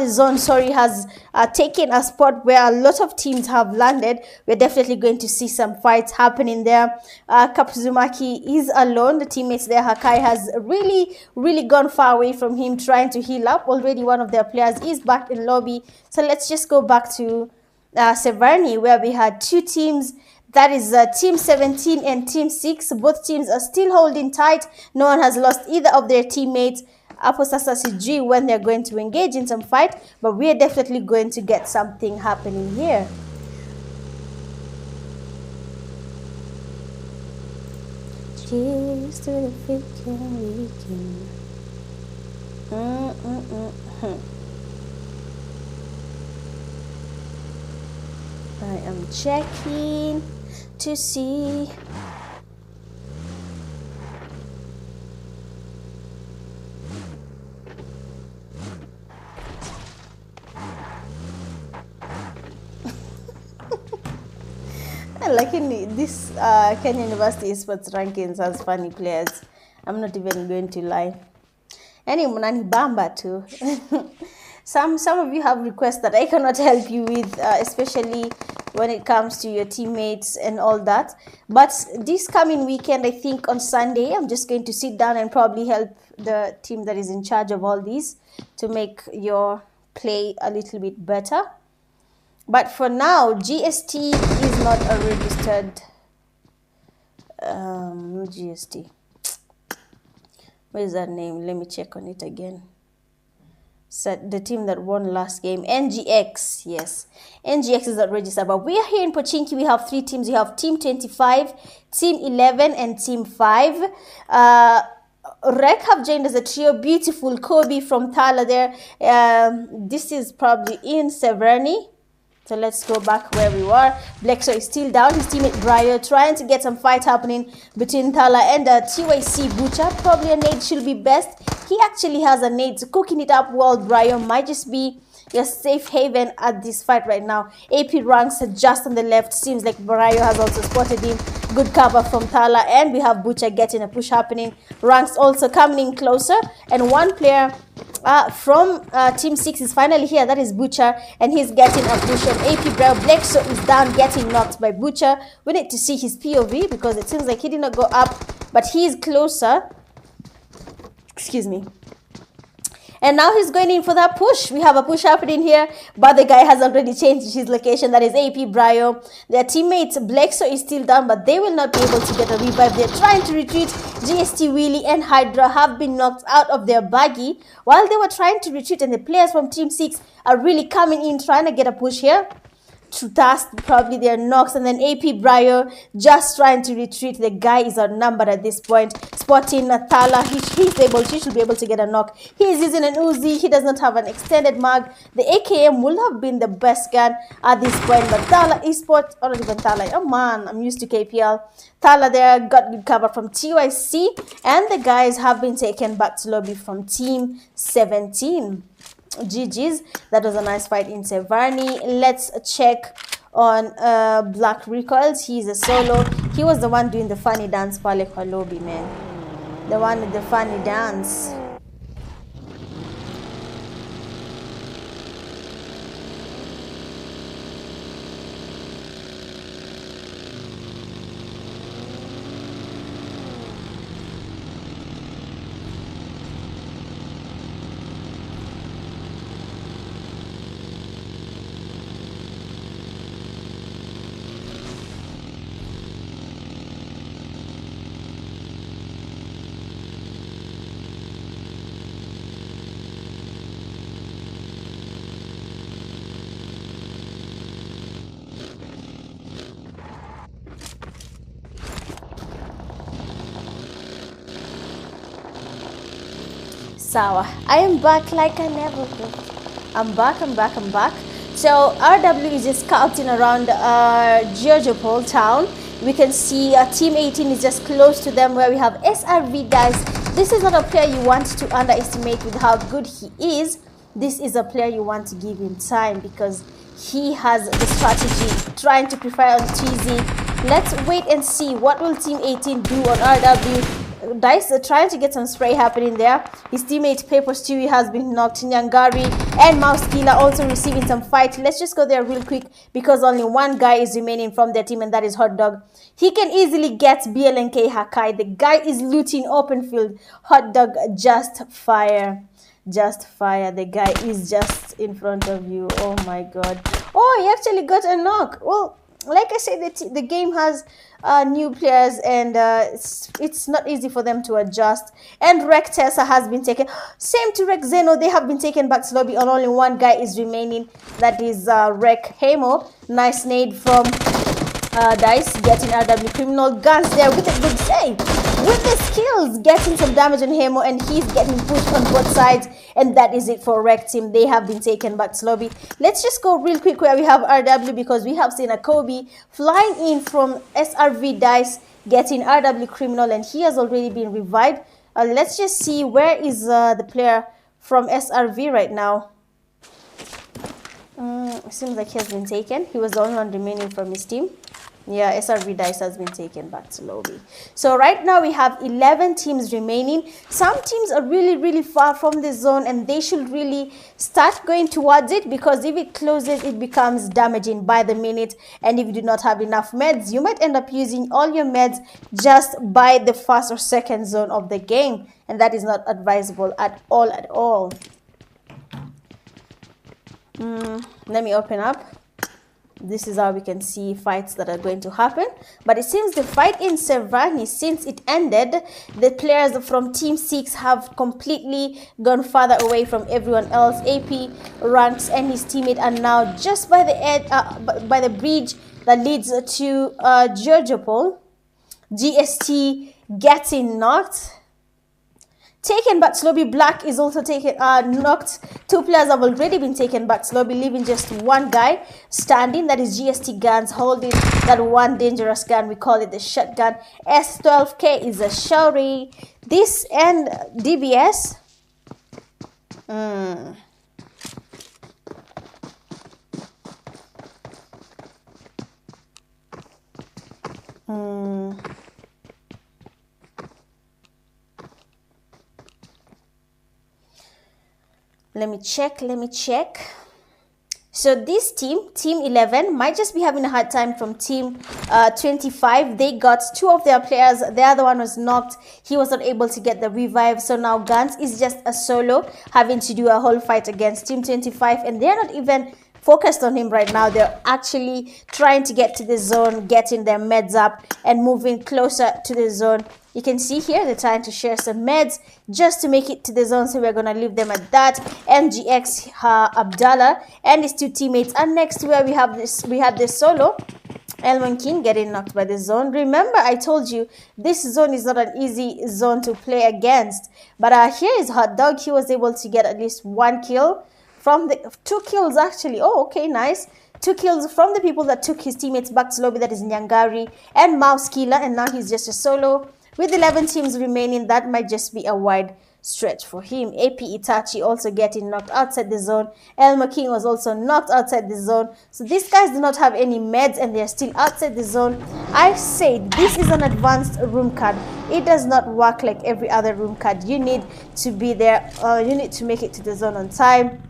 zone, has taken a spot where a lot of teams have landed. We're definitely going to see some fights happening there. Kapuzumaki is alone. The teammates there, Hakai, has really gone far away from him, trying to heal up. Already one of their players is back in lobby. So let's just go back to Severny, where we had two teams. That is Team 17 and Team 6. Both teams are still holding tight. No one has lost either of their teammates. Apo sasa sijui when they're going to engage in some fight, but we are definitely going to get something happening here. Cheers to the weekend. I am checking to see. Like in this Kenya University Esports Rankings has funny players. I'm not even going to lie. Any Munani Bamba too. Some of you have requests that I cannot help you with, especially when it comes to your teammates and all that. But this coming weekend, I think on Sunday, I'm just going to sit down and probably help the team that is in charge of all these to make your play a little bit better. But for now, GST is not a registered GST. Where is that name? Let me check on it again. So the team that won last game, NGX, yes. NGX is not registered, but we are here in Pochinki. We have 3 teams. We have Team 25, Team 11, and Team 5. Rec have joined as a trio. Beautiful Kobe from Thala there. This is probably in Severny. So let's go back where we were. Blexo is still down. His teammate Briar trying to get some fight happening between Thala and TYC Butcher. Probably a nade should be best. He actually has a nade, so cooking it up well. Briar might just be your safe haven at this fight right now. AP ranks just on the left. Seems like Briar has also spotted him. Good cover from Thala, and we have Butcher getting a push happening. Ranks also coming in closer, and one player from Team 6 is finally here. That is Butcher, and he's getting a push on AP Braille. Blexo is down, getting knocked by Butcher. We need to see his POV because it seems like he did not go up, but he is closer. Excuse me. And now he's going in for that push. We have a push happening here, but the guy has already changed his location. That is AP Brio. Their teammates Blexo is still down, but they will not be able to get a revive. They're trying to retreat. GST Wheelie and Hydra have been knocked out of their buggy while they were trying to retreat, and the players from Team 6 are really coming in, trying to get a push here. To task probably their knocks, and then AP Brio just trying to retreat. The guy is outnumbered at this point. Spotting Nathala, she should be able to get a knock. He is using an Uzi. He does not have an extended mag. The AKM will have been the best gun at this point, but Thala Esports, or not even Thala, oh man, I'm used to KPL. Thala there got good cover from TYC, and the guys have been taken back to lobby from Team 17. GG's. That was a nice fight in Severny. Let's check on Black Recoils. He's a solo. He was the one doing the funny dance pale kwa lobby, man. The one with the funny dance. Sawa, I am back like I never did. I'm back. So RW is just scouting around Georgiopol town. We can see Team 18 is just close to them, where we have SRV guys. This is not a player you want to underestimate with how good he is. This is a player you want to give him time because he has the strategy, trying to prefer on TZ. Let's wait and see what will Team 18 do on RW. Dice trying to get some spray happening there. His teammate Paper Stewie has been knocked. Nyangari and Mouse Killer also receiving some fight. Let's just go there real quick because only one guy is remaining from their team, and that is Hot Dog. He can easily get BLNK Hakai. The guy is looting open field. Hot Dog, just fire. Just fire. The guy is just in front of you. Oh my god. Oh, he actually got a knock. Well, like I said, the game has new players, and it's not easy for them to adjust. And Rec Tessa has been taken. Same to Rec Zeno. They have been taken back to lobby, and only one guy is remaining. That is Rec Hamo. Nice nade from Dice, getting RW Criminal Guns there with a good save. with the skills, getting some damage on him, and he's getting pushed on both sides. And that is it for Rec Team. They have been taken back to lobby. Let's just go real quick where we have RW, because we have seen a Kobe flying in from SRV Dice, getting RW Criminal, and he has already been revived. Let's just see where is the player from SRV right now. It seems like he has been taken. He was the only one remaining from his team. Yeah, SRV Dice has been taken back to lobby. So right now we have 11 teams remaining. Some teams are really far from the zone, and they should really start going towards it, because if it closes, it becomes damaging by the minute. And if you do not have enough meds, you might end up using all your meds just by the first or second zone of the game, and that is not advisable at all. Let me open up. This is how we can see fights that are going to happen. But it seems the fight in Servani, since it ended, the players from Team 6 have completely gone farther away from everyone else. AP, Ranks, and his teammate are now just by the edge, by the bridge that leads to Georgiopol. GST getting knocked. Taken back to lobby. Black is also taken knocked. Two players have already been taken back to lobby, leaving just one guy standing. That is GST Guns holding that one dangerous gun. We call it the shotgun. S12K is a Shaori. This and DBS. Let me check. So this team 11, might just be having a hard time from team 25. They got two of their players. The other one was knocked. He was not able to get the revive. So now Guns is just a solo, having to do a whole fight against team 25. And they're not even focused on him right now. They're actually trying to get to the zone, getting their meds up, and moving closer to the zone. You can see here they're trying to share some meds just to make it to the zone, so we're going to leave them at that. MGX Abdallah and his two teammates are next, where we had this solo. Elman King getting knocked by the zone. Remember, I told you this zone is not an easy zone to play against. But here is Hot Dog. He was able to get at least one kill from the 2 kills actually. Oh, okay, nice. 2 kills from the people that took his teammates back to lobby. That is Nyangari and Mouse Killer, and now he's just a solo. With 11 teams remaining, that might just be a wide stretch for him. AP Itachi also getting knocked outside the zone. Elma King was also knocked outside the zone. So these guys do not have any meds, and they're still outside the zone. I say this is an advanced room card. It does not work like every other room card. You need to be there. You need to make it to the zone on time.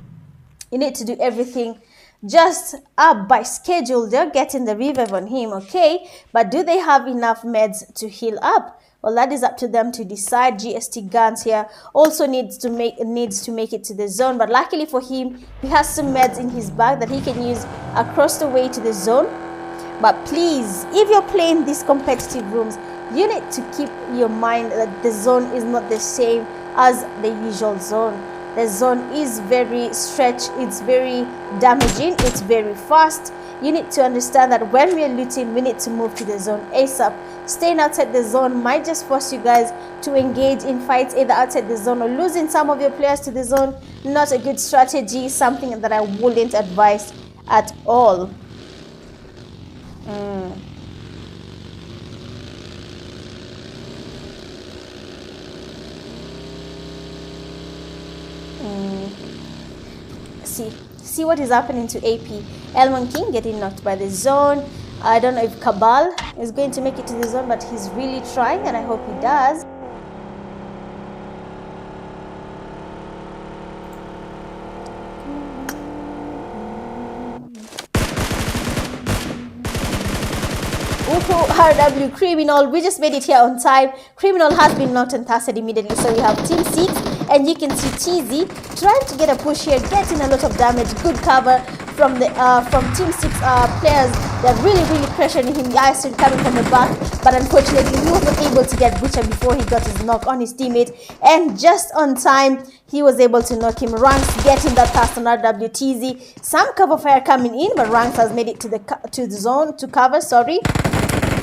You need to do everything just up by schedule. They're getting the revive on him, okay? But do they have enough meds to heal up? Well, that is up to them to decide. GST Guns here also needs to make it to the zone, but luckily for him, he has some meds in his bag that he can use across the way to the zone. But please, if you're playing these competitive rooms, you need to keep your mind that the zone is not the same as the usual zone. The zone is very stretched, it's very damaging, it's very fast. You need to understand that when we are looting, we need to move to the zone ASAP. Staying outside the zone might just force you guys to engage in fights either outside the zone or losing some of your players to the zone. Not a good strategy, something that I wouldn't advise at all. See what is happening to AP. Elman King getting knocked by the zone. I don't know if Cabal is going to make it to the zone, but he's really trying, and I hope he does. RW Criminal, we just made it here on time. Criminal has been knocked and casted immediately, so we have Team 6, and you can see TZ trying to get a push here, getting a lot of damage. Good cover from the Team 6 players. They're really pressuring him. Yasin coming from the back, but unfortunately he was not able to get Butcher before he got his knock on his teammate, and just on time he was able to knock him. Ranks getting that pass on RWTZ. Some cover fire coming in, but Ranks has made it to the zone to cover. Sorry,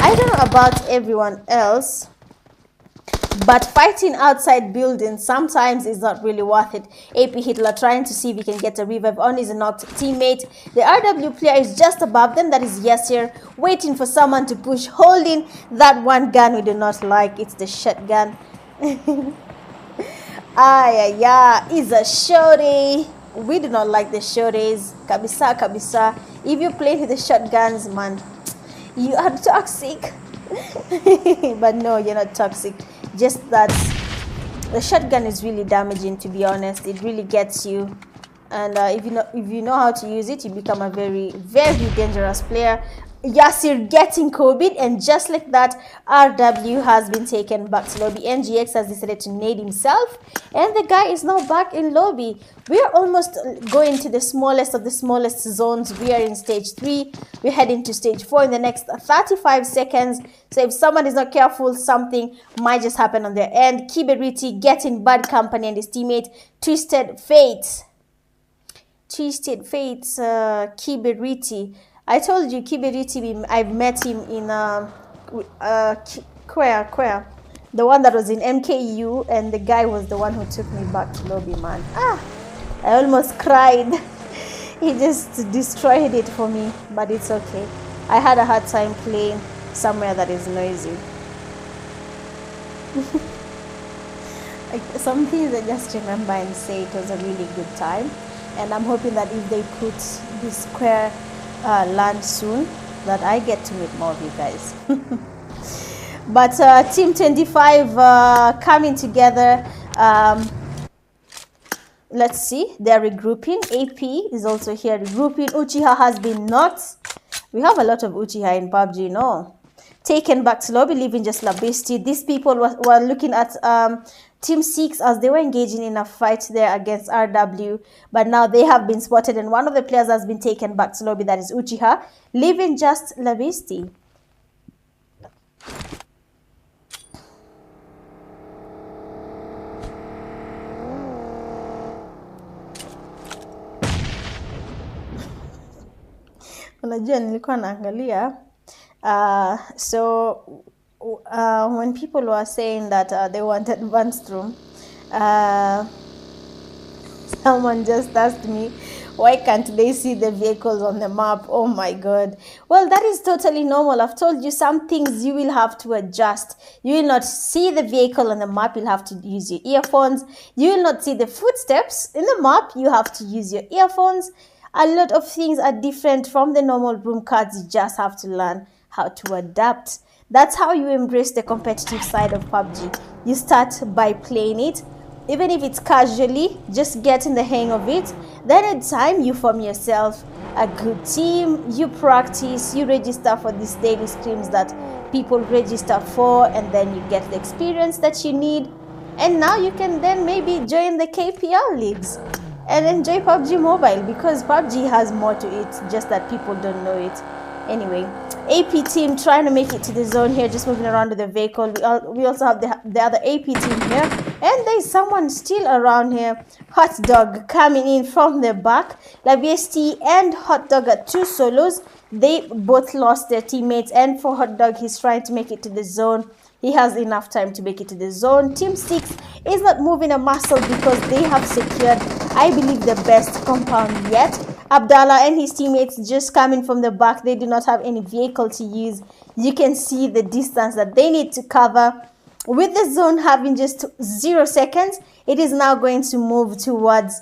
I don't know about everyone else. But fighting outside buildings sometimes is not really worth it. AP Hitler trying to see if he can get a revive on his knocked teammate. The RW player is just above them, that is Yasir, waiting for someone to push, holding that one gun we do not like. It's the shotgun. Yeah, it's a shorty. We do not like the shorties. Kabisa, kabisa. If you play with the shotguns, man, you are toxic. But no, you're not toxic. Just that the shotgun is really damaging, to be honest. It really gets you, and if you know how to use it, you become a very, very dangerous player. Yasir getting COVID, and just like that, RW has been taken back to lobby. NGX has decided to nade himself, and the guy is now back in lobby. We are almost going to the smallest of the smallest zones. We are in stage 3. We're heading to stage 4 in the next 35 seconds. So if someone is not careful, something might just happen on their end. Kiberiti getting bad company and his teammate Twisted Fates. Kiberiti. I told you, Kiberiti, I've met him in Kuer, the one that was in MKU, and the guy was the one who took me back to lobby, man. I almost cried. He just destroyed it for me, but it's okay. I had a hard time playing somewhere that is noisy. Some things I just remember and say it was a really good time, and I'm hoping that if they put this Square land soon, that I get to meet more of you guys. But Team 25 coming together. Let's see, they're regrouping. AP is also here regrouping. Uchiha has been knocked. We have a lot of Uchiha in PUBG, no? Taken back to lobby, leaving just Labisti. These people were looking at Team 6 as they were engaging in a fight there against RW. But now they have been spotted, and one of the players has been taken back to lobby, that is Uchiha, leaving just Labisti. Unajua nilikuwa naangalia when people were saying that they wanted advanced room, someone just asked me, why can't they see the vehicles on the map? Oh my god. Well, that is totally normal. I've told you some things you will have to adjust. You will not see the vehicle on the map. You'll have to use your earphones. You will not see the footsteps in the map. You have to use your earphones. A lot of things are different from the normal room cards. You just have to learn how to adapt. That's how you embrace the competitive side of PUBG. You start by playing it, even if it's casually, just getting the hang of it. Then in time, you form yourself a good team, you practice, you register for these daily scrims that people register for, and then you get the experience that you need. And now you can then maybe join the KPL leagues and enjoy PUBG Mobile, because PUBG has more to it, just that people don't know it. Anyway, AP team trying to make it to the zone here, just moving around with the vehicle. We also have the other AP team here, and there's someone still around here. Hot Dog coming in from the back. Laviesti and Hot Dog are 2 solos. They both lost their teammates, and for Hot Dog, he's trying to make it to the zone. He has enough time to make it to the zone. Team 6 is not moving a muscle because they have secured, I believe, the best compound yet. Abdallah and his teammates just coming from the back. They do not have any vehicle to use. You can see the distance that they need to cover. With the zone having just 0 seconds, it is now going to move towards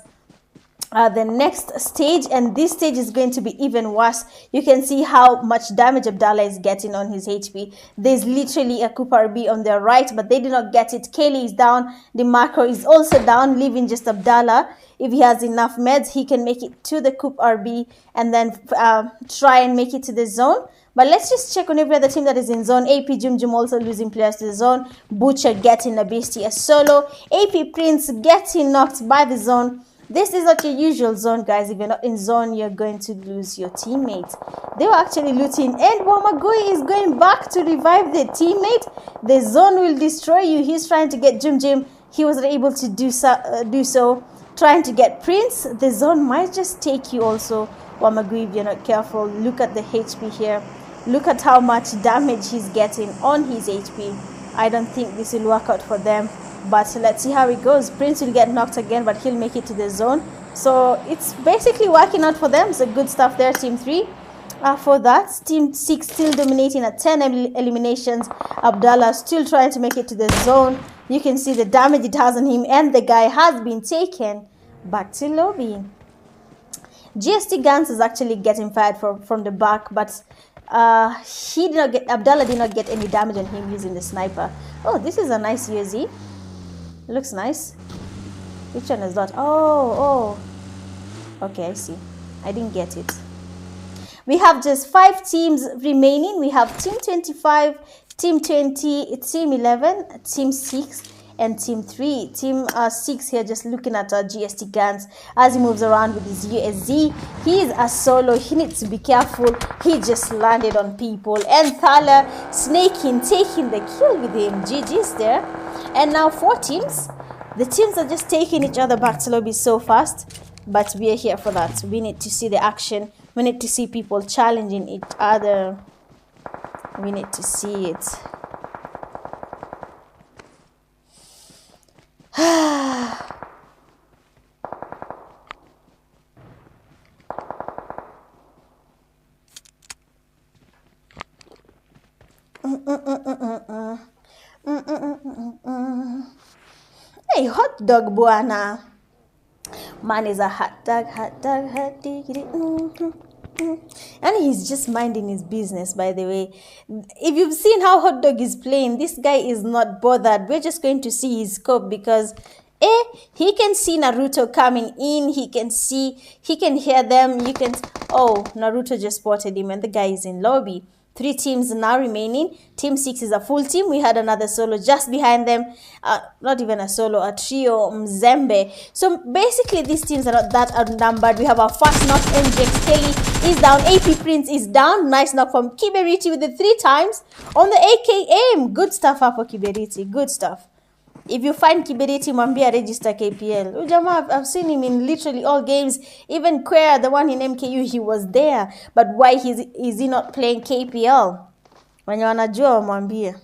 the next stage, and this stage is going to be even worse. You can see how much damage Abdallah is getting on his HP. There's literally a Kuer Pubg on their right, but they did not get it. Kaylee is down. The macro is also down, leaving just Abdallah. If he has enough meds, he can make it to the Kuer Pubg and then try and make it to the zone. But let's just check on every other team that is in zone. AP Jum Jum also losing players to the zone. Butcher getting a beastie a solo. AP Prince getting knocked by the zone. This is not your usual zone, guys. If you're not in zone, you're going to lose your teammates. They were actually looting, and Wamagui is going back to revive their teammate. The zone will destroy you. He's trying to get Jim Jim. He wasn't able to do so. Trying to get Prince. The zone might just take you also, Wamagui, if you're not careful. Look at the HP here. Look at how much damage he's getting on his HP. I don't think this will work out for them. But let's see how it goes. Prince will get knocked again, but he'll make it to the zone. So it's basically working out for them. So good stuff there, Team 3. For that, Team 6 still dominating at 10 eliminations. Abdallah still trying to make it to the zone. You can see the damage it has on him, and the guy has been taken back to lobby. GST Gans is actually getting fired from the back, but Abdallah did not get any damage on him using the sniper. Oh, this is a nice UAZ. Looks nice. Which one is that? Oh. Okay, I see. I didn't get it. We have just 5 teams remaining. We have Team 25, Team 20, Team 11, Team 6, and Team 3. Team 6 here just looking at GST Gans as he moves around with his USZ. He is a solo. He needs to be careful. He just landed on people. And Thala snaking, taking the kill with him. GG's there. And now 4 teams. The teams are just taking each other back to lobby so fast. But we are here for that. We need to see the action. We need to see people challenging each other. We need to see it. Hey, hot dog buana. Man is a hot dog, diggity. And he's just minding his business, by the way. If you've seen how Hot Dog is playing, this guy is not bothered. We're just going to see his scope because he can see Naruto coming in. He can hear them. Oh, Naruto just spotted him and the guy is in lobby. 3 teams now remaining. Team 6 is a full team. We had another solo just behind them. Not even a solo, a trio, Mzembe. So basically these teams are not that outnumbered. We have our first knock. MJX Kelly is down. AP Prince is down. Nice knock from Kiberiti with the 3 times on the AKM. Good stuff up for Kiberiti. Good stuff. If you find Kiberiti, Mambia register KPL. Ujama, I've seen him in literally all games. Even Kuer, the one in MKU, he was there. But why is he not playing KPL? When you wanajua Mambia.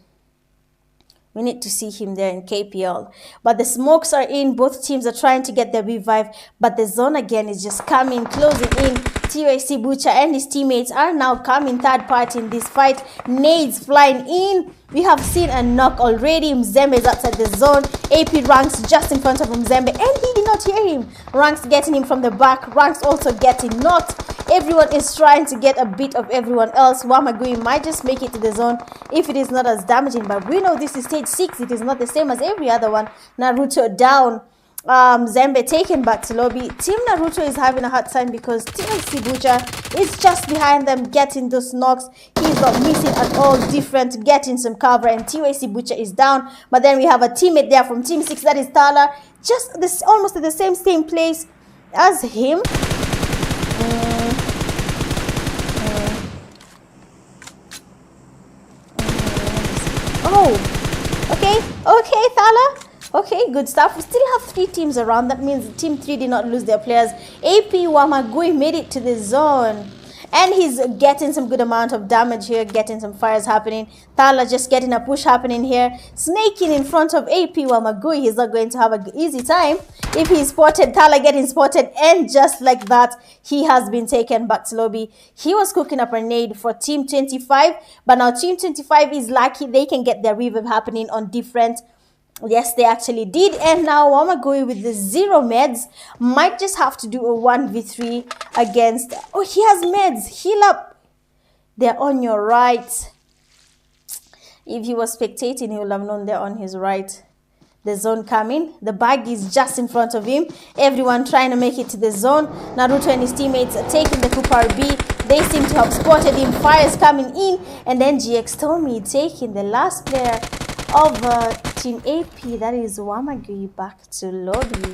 We need to see him there in KPL. But the smokes are in. Both teams are trying to get their revive. But the zone again is just coming, closing in. TOC Butcher and his teammates are now coming third party in this fight. Nades flying in. We have seen a knock already. Mzembe is outside the zone. AP Ranks just in front of Mzembe. And he did not hear him. Ranks getting him from the back. Ranks also getting knocked. Everyone is trying to get a bit of everyone else. Wamagui might just make it to the zone if it is not as damaging. But we know this is stage 6. It is not the same as every other one. Naruto down. Zembe taken back to lobby. Team Naruto is having a hard time because Team Sibucha is just behind them getting those knocks. He's not missing at all. Different, getting some cover, and Team Sibucha is down. But then we have a teammate there from Team 6, that is Thala, just this almost at the same place as him. Okay, Thala. Okay, good stuff. We still have 3 teams around. That means Team 3 did not lose their players. AP Wamagui made it to the zone. And he's getting some good amount of damage here, getting some fires happening. Thala just getting a push happening here. Snaking in front of AP Wamagui. He's not going to have an easy time if he's spotted. Thala getting spotted. And just like that, he has been taken back to lobby. He was cooking up a nade for Team 25. But now Team 25 is lucky. They can get their revive happening on different... Yes, they actually did. And now Wamagui with the 0 meds might just have to do a 1v3 against... Oh, he has meds. Heal up. They're on your right. If he was spectating, he would have known they're on his right. The zone coming. The bag is just in front of him. Everyone trying to make it to the zone. Naruto and his teammates are taking the Kuer Pubg. They seem to have spotted him. Fires coming in. And then GX Tommy taking the last player of Team AP, that is Wamagui, back to lobby.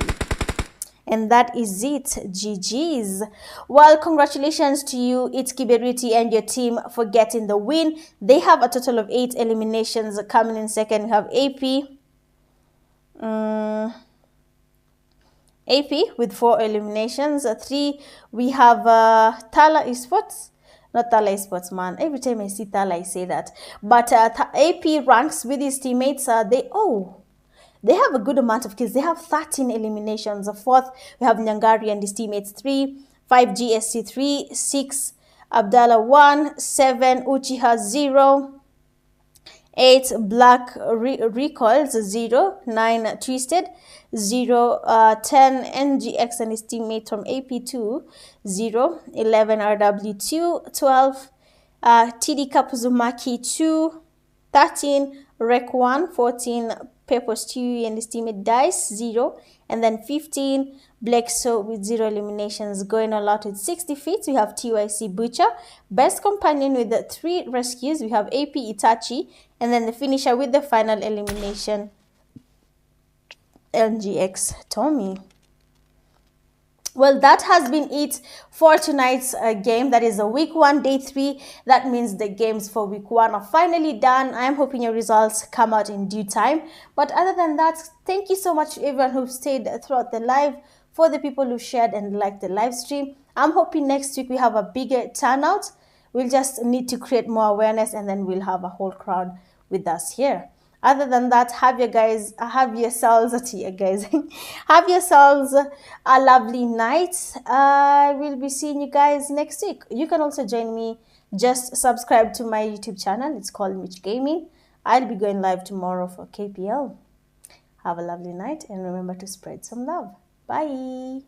And that is it. GG's. Well, congratulations to you, It's Kiberiti and your team for getting the win. They have a total of 8 eliminations. Coming in second, we have AP. AP with 4 eliminations. 3, we have Thala Esports. Not Thala Esports, man. Every time I see Thala, I say that. But AP ranks with his teammates. They have a good amount of kills. They have 13 eliminations. The fourth, we have Nyangari and his teammates 3, 5 GSC 3, 6 Abdallah 1, 7 Uchiha 0, 8 Black Recoils 0, 9 Twisted 0, 10 NGX and his teammate from AP2 0, 11 RW2, 12 TD Kapuzumaki 2, 13 Rec 1, 14 Pepper Stewie and his teammate Dice 0, and then 15 Blexo with 0 eliminations. Going all out with 6 defeats, we have TYC Butcher. Best companion with the 3 rescues, we have AP Itachi, and then the finisher with the final elimination, NGX Tommy. Well, that has been it for tonight's game. That is a week 1, day 3. That means the games for week 1 are finally done. I am hoping your results come out in due time. But other than that, thank you so much to everyone who stayed throughout the live, for the people who shared and liked the live stream. I'm hoping next week we have a bigger turnout. We'll just need to create more awareness, and then we'll have a whole crowd with us here. Other than that, have yourselves have yourselves a lovely night. I will be seeing you guys next week. You can also join me. Just subscribe to my YouTube channel. It's called Mitch Gaming. I'll be going live tomorrow for KPL. Have a lovely night, and remember to spread some love. Bye.